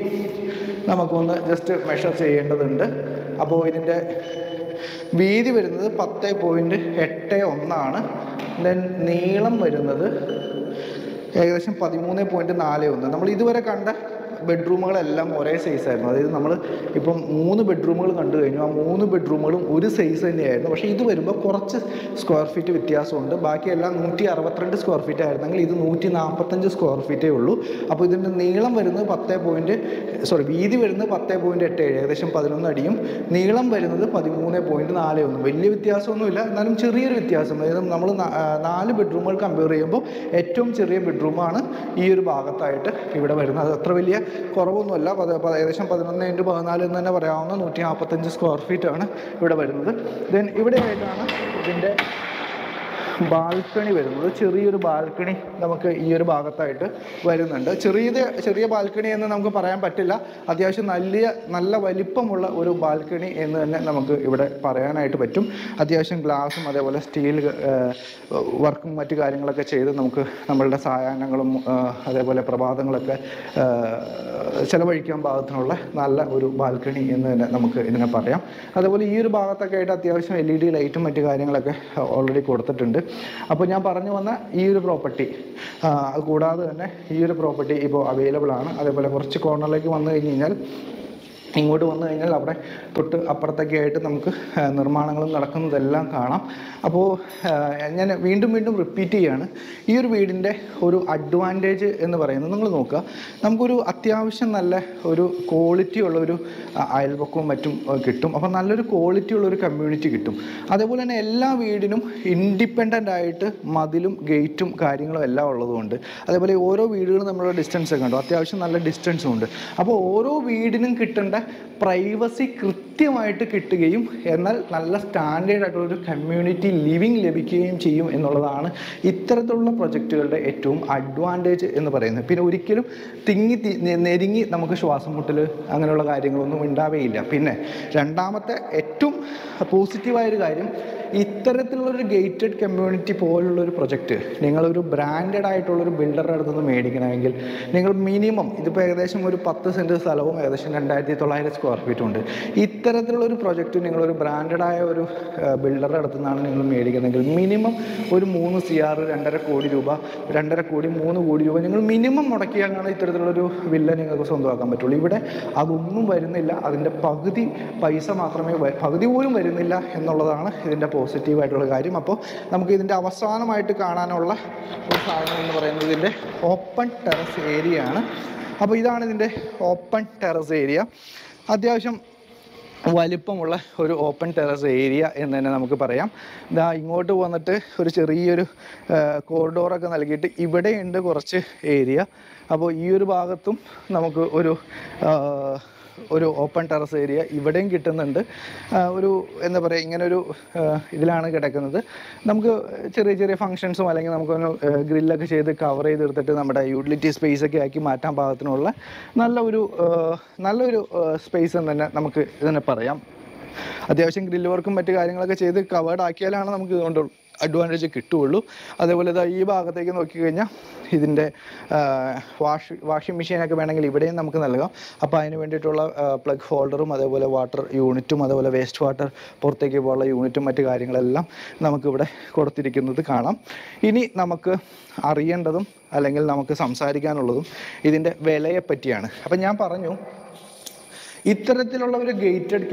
നമുക്കൊന്ന് ജസ്റ്റ് മെഷർ ചെയ്യേണ്ടതുണ്ട്. അപ്പോൾ ഇതിൻ്റെ വീതി വരുന്നത് 10.81 ദെൻ നീളം വരുന്നത് ഏകദേശം 13.41. നമ്മൾ ഇതുവരെ കണ്ട ബെഡ്റൂമുകളെല്ലാം ഒരേ സൈസായിരുന്നു. അതായത് നമ്മൾ ഇപ്പം 3 ബെഡ്റൂമുകൾ കണ്ടു കഴിഞ്ഞു. ആ 3 ബെഡ്റൂമുകളും ഒരു സൈസ് തന്നെയായിരുന്നു. പക്ഷേ ഇത് വരുമ്പോൾ കുറച്ച് സ്ക്വയർ ഫീറ്റ് വ്യത്യാസമുണ്ട്. ബാക്കിയെല്ലാം 162 സ്ക്വയർ ഫീറ്റ് ആയിരുന്നെങ്കിൽ ഇത് 145 സ്ക്വയർ ഫീറ്റേ ഉള്ളൂ. അപ്പോൾ ഇതിൻ്റെ നീളം വരുന്നത് വീതി വരുന്നത് 10.87, ഏകദേശം 11 അടിയും, നീളം വരുന്നത് 13.41. വലിയ വ്യത്യാസമൊന്നുമില്ല, എന്നാലും ചെറിയൊരു വ്യത്യാസം. അതായത് നമ്മൾ 4 ബെഡ്റൂമുകൾ കമ്പയർ ചെയ്യുമ്പോൾ ഏറ്റവും ചെറിയ ബെഡ്റൂമാണ് ഈ ഒരു ഭാഗത്തായിട്ട് ഇവിടെ വരുന്നത്. അത് അത്ര വലിയ കുറവൊന്നുമല്ല. ഏകദേശം 11x14 എന്ന് തന്നെ പറയാവുന്ന 145 സ്ക്വയർ ഫീറ്റാണ് ഇവിടെ വരുന്നത്. ദെൻ ഇവിടെയായിട്ടാണ് ഇതിൻ്റെ ബാൽക്കണി വരുന്നത്. ചെറിയൊരു ബാൽക്കണി നമുക്ക് ഈ ഒരു ഭാഗത്തായിട്ട് വരുന്നുണ്ട്. ചെറിയ ബാൽക്കണി എന്ന് നമുക്ക് പറയാൻ പറ്റില്ല. അത്യാവശ്യം നല്ല വലിപ്പമുള്ള ഒരു ബാൽക്കണി എന്ന് തന്നെ നമുക്ക് ഇവിടെ പറയാനായിട്ട് പറ്റും. അത്യാവശ്യം ഗ്ലാസും അതേപോലെ സ്റ്റീൽ വർക്കും മറ്റു കാര്യങ്ങളൊക്കെ ചെയ്ത് നമുക്ക് നമ്മളുടെ സായാഹ്നങ്ങളും അതേപോലെ പ്രഭാതങ്ങളൊക്കെ ചിലവഴിക്കാൻ പാകത്തിനുള്ള നല്ല ഒരു ബാൽക്കണി എന്ന് തന്നെ നമുക്ക് ഇതിനെ പറയാം. അതേപോലെ ഈ ഒരു ഭാഗത്തൊക്കെ ആയിട്ട് അത്യാവശ്യം LED ലൈറ്റും മറ്റു കാര്യങ്ങളൊക്കെ ഓൾറെഡി കൊടുത്തിട്ടുണ്ട്. അപ്പോൾ ഞാൻ പറഞ്ഞു വന്ന ഈ ഒരു പ്രോപ്പർട്ടി കൂടാതെ തന്നെ ഈ ഒരു പ്രോപ്പർട്ടി ഇപ്പോൾ അവൈലബിൾ ആണ്. അതേപോലെ കുറച്ച് കോർണറിലേക്ക് വന്നു കഴിഞ്ഞാൽ ഇങ്ങോട്ട് വന്നു കഴിഞ്ഞാൽ അവിടെ തൊട്ട് അപ്പുറത്തൊക്കെ ആയിട്ട് നമുക്ക് നിർമ്മാണങ്ങളും നടക്കുന്നതെല്ലാം കാണാം. അപ്പോൾ ഞാൻ വീണ്ടും റിപ്പീറ്റ് ചെയ്യുകയാണ്, ഈ ഒരു വീടിൻ്റെ ഒരു അഡ്വാൻറ്റേജ് എന്ന് പറയുന്നത് നിങ്ങൾ നോക്കുക, നമുക്കൊരു അത്യാവശ്യം നല്ല ഒരു ക്വാളിറ്റി ഉള്ളൊരു അയൽപക്കവും മറ്റും കിട്ടും. അപ്പോൾ നല്ലൊരു ക്വാളിറ്റി ഉള്ളൊരു കമ്മ്യൂണിറ്റി കിട്ടും. അതേപോലെ തന്നെ എല്ലാ വീടിനും ഇൻഡിപെൻഡൻ്റ് ആയിട്ട് മതിലും ഗേറ്റും കാര്യങ്ങളും എല്ലാം ഉള്ളതുകൊണ്ട്, അതേപോലെ ഓരോ വീടുകളും നമ്മളുടെ ഡിസ്റ്റൻസ് ഒക്കെ ഉണ്ടോ, അത്യാവശ്യം നല്ല ഡിസ്റ്റൻസും ഉണ്ട്. അപ്പോൾ ഓരോ വീടിനും കിട്ടേണ്ട പ്രൈവസി കൃത്യമായിട്ട് കിട്ടുകയും എന്നാൽ നല്ല സ്റ്റാൻഡേർഡ് ആയിട്ടുള്ളൊരു കമ്മ്യൂണിറ്റി ലിവിങ് ലഭിക്കുകയും ചെയ്യും എന്നുള്ളതാണ് ഇത്തരത്തിലുള്ള പ്രൊജക്റ്റുകളുടെ ഏറ്റവും അഡ്വാൻറ്റേജ് എന്ന് പറയുന്നത്. പിന്നെ ഒരിക്കലും നെരുങ്ങി നമുക്ക് ശ്വാസം മുട്ടൽ അങ്ങനെയുള്ള കാര്യങ്ങളൊന്നും ഉണ്ടാവുകയില്ല. പിന്നെ രണ്ടാമത്തെ ഏറ്റവും പോസിറ്റീവായൊരു കാര്യം, ഇത്തരത്തിലുള്ളൊരു ഗേറ്റഡ് കമ്മ്യൂണിറ്റി പോലുള്ളൊരു പ്രൊജക്റ്റ് നിങ്ങളൊരു ബ്രാൻഡഡ് ആയിട്ടുള്ളൊരു ബിൽഡറുടെ അടുത്ത് നിന്ന് മേടിക്കണമെങ്കിൽ നിങ്ങൾ മിനിമം ഇതിപ്പോൾ ഏകദേശം ഒരു 10 സെൻറ്റ് സ്ഥലവും ഏകദേശം 2900 സ്ക്വയർ ഫീറ്റും ഉണ്ട്. ഇത്തരത്തിലുള്ളൊരു പ്രൊജക്റ്റ് നിങ്ങളൊരു ബ്രാൻഡഡായ ഒരു ബിൽഡറുടെ അടുത്ത് നിന്നാണ് നിങ്ങൾ മേടിക്കുന്നതെങ്കിൽ മിനിമം ഒരു 3 CR, 2.5 കോടി രൂപ, 2.5 കോടി 3 കോടി രൂപ നിങ്ങൾ മിനിമം മുടക്കിയാണ് ഇത്തരത്തിലുള്ളൊരു വില്ല നിങ്ങൾക്ക് സ്വന്തമാക്കാൻ പറ്റുള്ളൂ. ഇവിടെ അതൊന്നും വരുന്നില്ല. അതിൻ്റെ പകുതി പൈസ മാത്രമേ, പകുതി പോലും വരുന്നില്ല എന്നുള്ളതാണ് ഇതിൻ്റെ പോസിറ്റീവായിട്ടുള്ള കാര്യം. അപ്പോൾ നമുക്ക് ഇതിൻ്റെ അവസാനമായിട്ട് കാണാനുള്ള ഒരു സാധനം എന്ന് പറയുന്നത് ഇതിൻ്റെ ഓപ്പൺ ടെറസ് ഏരിയ ആണ്. അപ്പോൾ ഇതാണ് ഇതിൻ്റെ ഓപ്പൺ ടെറസ് ഏരിയ. അത്യാവശ്യം വലിപ്പമുള്ള ഒരു ഓപ്പൺ ടെറസ് ഏരിയ എന്ന് തന്നെ നമുക്ക് പറയാം. ഇതാ ഇങ്ങോട്ട് വന്നിട്ട് ഒരു ചെറിയൊരു കോറിഡോറൊക്കെ നൽകിയിട്ട് ഇവിടെയുണ്ട് കുറച്ച് ഏരിയ. അപ്പോൾ ഈ ഒരു ഭാഗത്തും നമുക്ക് ഒരു ഓപ്പൺ ടെറസ് ഏരിയ ഇവിടെയും കിട്ടുന്നുണ്ട്. ഒരു എന്താ പറയുക, ഇങ്ങനൊരു ഇതിലാണ് കിടക്കുന്നത്. നമുക്ക് ചെറിയ ഫങ്ഷൻസും അല്ലെങ്കിൽ നമുക്കൊന്ന് ഗ്രില്ലൊക്കെ ചെയ്ത് കവർ ചെയ്തെടുത്തിട്ട് നമ്മുടെ യൂട്ടിലിറ്റി സ്പേസൊക്കെ ആക്കി മാറ്റാൻ പാകത്തിനുള്ള നല്ലൊരു സ്പേസ് എന്ന് തന്നെ നമുക്ക് ഇതിനെ പറയാം. അത്യാവശ്യം ഗ്രില്ല് വർക്കും മറ്റു കാര്യങ്ങളൊക്കെ ചെയ്ത് കവേർഡ് ആക്കിയാലാണ് നമുക്ക് ഇതുകൊണ്ട് അഡ്വാൻറ്റേജ് കിട്ടുകയുള്ളൂ. അതേപോലെ ഈ ഭാഗത്തേക്ക് നോക്കിക്കഴിഞ്ഞാൽ ഇതിൻ്റെ വാഷിംഗ് മെഷീനൊക്കെ വേണമെങ്കിൽ ഇവിടെയും നമുക്ക് നൽകാം. അപ്പോൾ അതിന് വേണ്ടിയിട്ടുള്ള പ്ലഗ് ഹോൾഡറും അതേപോലെ വാട്ടർ യൂണിറ്റും അതേപോലെ വേസ്റ്റ് വാട്ടർ പുറത്തേക്ക് പോകാനുള്ള യൂണിറ്റും മറ്റു കാര്യങ്ങളെല്ലാം നമുക്കിവിടെ കൊടുത്തിരിക്കുന്നത് കാണാം. ഇനി നമുക്ക് അറിയേണ്ടതും അല്ലെങ്കിൽ നമുക്ക് സംസാരിക്കാനുള്ളതും ഇതിൻ്റെ വിലയെ പറ്റിയാണ്. അപ്പം ഞാൻ പറഞ്ഞു, ഇത്തരത്തിലുള്ള ഒരു ഗേറ്റഡ്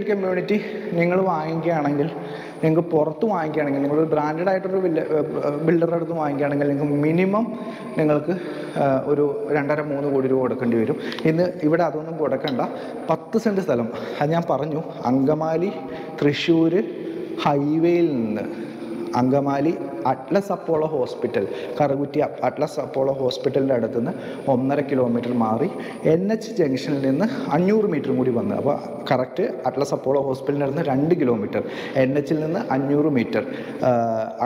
കമ്മ്യൂണിറ്റി നിങ്ങൾ വാങ്ങിക്കുകയാണെങ്കിൽ, നിങ്ങൾക്ക് പുറത്ത് വാങ്ങിക്കുകയാണെങ്കിൽ, നിങ്ങളൊരു ബ്രാൻഡഡ് ആയിട്ടൊരു ബിൽഡറുടെ അടുത്ത് വാങ്ങിക്കുകയാണെങ്കിൽ നിങ്ങൾക്ക് മിനിമം നിങ്ങൾക്ക് ഒരു 2.5-3 കോടി രൂപ കൊടുക്കേണ്ടി വരും. ഇന്ന് ഇവിടെ അതൊന്നും കൊടുക്കണ്ട. 10 സെൻറ്റ് സ്ഥലം, അത് ഞാൻ പറഞ്ഞു, അങ്കമാലി തൃശ്ശൂർ ഹൈവേയിൽ നിന്ന് Angamaly Atlas Apollo hospital, Karukutty Atlas Apollo ഹോസ്പിറ്റലിൻ്റെ അടുത്തുനിന്ന് 1.5 കിലോമീറ്റർ മാറി NH ജംഗ്ഷനിൽ നിന്ന് 500 മീറ്ററും കൂടി വന്ന്, അപ്പോൾ കറക്റ്റ് അറ്റ്ലസ് അപ്പോളോ ഹോസ്പിറ്റലിൻ്റെ അടുത്ത് 2 കിലോമീറ്റർ, NHൽ നിന്ന് 500 മീറ്റർ,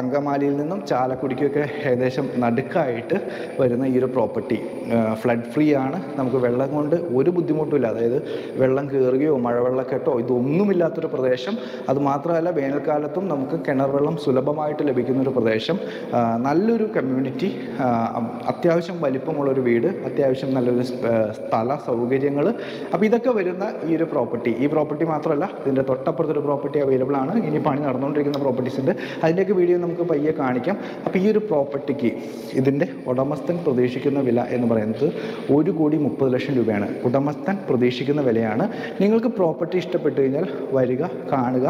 അങ്കമാലിയിൽ നിന്നും ചാലക്കുടിക്കൊക്കെ ഏകദേശം നടുക്കായിട്ട് വരുന്ന ഈ ഒരു പ്രോപ്പർട്ടി ഫ്ലഡ് ഫ്രീ ആണ്. നമുക്ക് വെള്ളം കൊണ്ട് ഒരു ബുദ്ധിമുട്ടുമില്ല, അതായത് വെള്ളം കയറുകയോ മഴവെള്ളക്കെട്ടോ ഇതൊന്നുമില്ലാത്തൊരു പ്രദേശം. അതുമാത്രമല്ല, വേനൽക്കാലത്തും നമുക്ക് കിണർ വെള്ളം സുലഭമായിട്ട് ലഭിക്കുന്നൊരു പ്രദേശം, നല്ലൊരു കമ്മ്യൂണിറ്റി, അത്യാവശ്യം വലിപ്പമുള്ളൊരു വീട്, അത്യാവശ്യം നല്ലൊരു സ്ഥല സൗകര്യങ്ങൾ. അപ്പോൾ ഇതൊക്കെ വരുന്ന ഈ പ്രോപ്പർട്ടി മാത്രമല്ല, ഇതിൻ്റെ തൊട്ടപ്പുറത്തൊരു പ്രോപ്പർട്ടി അവൈലബിൾ ആണ്. ഇനി പണി നടന്നുകൊണ്ടിരിക്കുന്ന പ്രോപ്പർട്ടീസ് ഉണ്ട്, അതിൻ്റെയൊക്കെ വീഡിയോ നമുക്ക് പയ്യെ കാണിക്കാം. അപ്പോൾ ഈ ഒരു പ്രോപ്പർട്ടിക്ക് ഇതിൻ്റെ ഉടമസ്ഥൻ പ്രതീക്ഷിക്കുന്ന വില എന്ന് പറയുന്നത് 1,30,00,000 രൂപയാണ്. ഉടമസ്ഥൻ പ്രതീക്ഷിക്കുന്ന വിലയാണ്. നിങ്ങൾക്ക് പ്രോപ്പർട്ടി ഇഷ്ടപ്പെട്ടു കഴിഞ്ഞാൽ വരിക, കാണുക,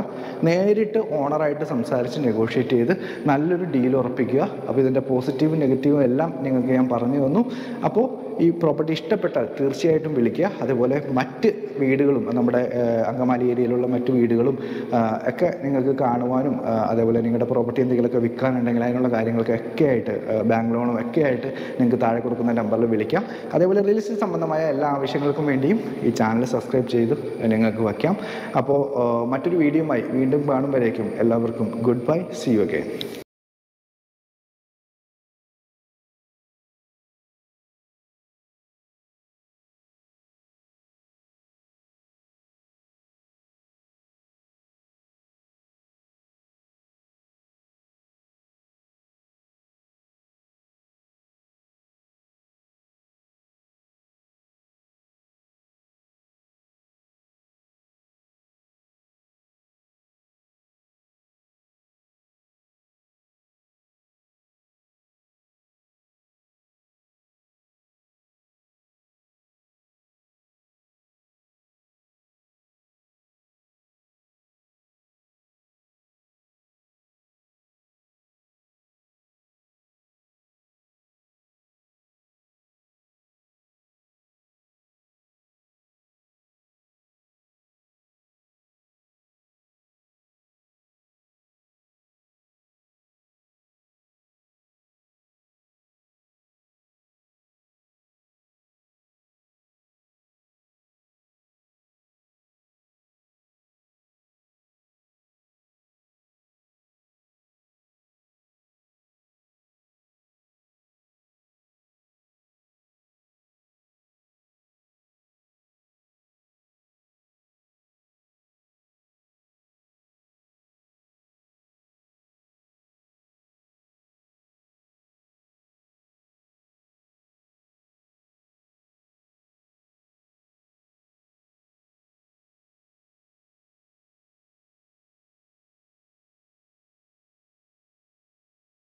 നേരിട്ട് ഓണറായിട്ട് സംസാരിച്ച് നെഗോഷിയേറ്റ് ചെയ്ത് നല്ലൊരു ഡീൽ ഉറപ്പിക്കുക. അപ്പോൾ ഇതിൻ്റെ പോസിറ്റീവും നെഗറ്റീവും എല്ലാം നിങ്ങൾക്ക് ഞാൻ പറഞ്ഞു തന്നു. അപ്പോൾ ഈ പ്രോപ്പർട്ടി ഇഷ്ടപ്പെട്ടാൽ തീർച്ചയായിട്ടും വിളിക്കുക. അതുപോലെ മറ്റ് വീടുകളും നമ്മുടെ അങ്കമാലി ഏരിയയിലുള്ള മറ്റ് വീടുകളും ഒക്കെ നിങ്ങൾക്ക് കാണുവാനും, അതേപോലെ നിങ്ങളുടെ പ്രോപ്പർട്ടി എന്തെങ്കിലുമൊക്കെ വിൽക്കാനുണ്ടെങ്കിൽ അതിനുള്ള കാര്യങ്ങൾക്കൊക്കെ ആയിട്ട്, ബാങ്ക് ലോണും ഒക്കെ ആയിട്ട് നിങ്ങൾക്ക് താഴെ കൊടുക്കുന്ന നമ്പറിൽ വിളിക്കാം. അതേപോലെ റിയൽ എസ്റ്റേറ്റ് സംബന്ധമായ എല്ലാ ആവശ്യങ്ങൾക്കും വേണ്ടിയും ഈ ചാനൽ സബ്സ്ക്രൈബ് ചെയ്ത് നിങ്ങൾക്ക് വയ്ക്കാം. അപ്പോൾ മറ്റൊരു വീഡിയോയുമായി വീണ്ടും കാണുമ്പോഴേക്കും എല്ലാവർക്കും goodbye, see you again.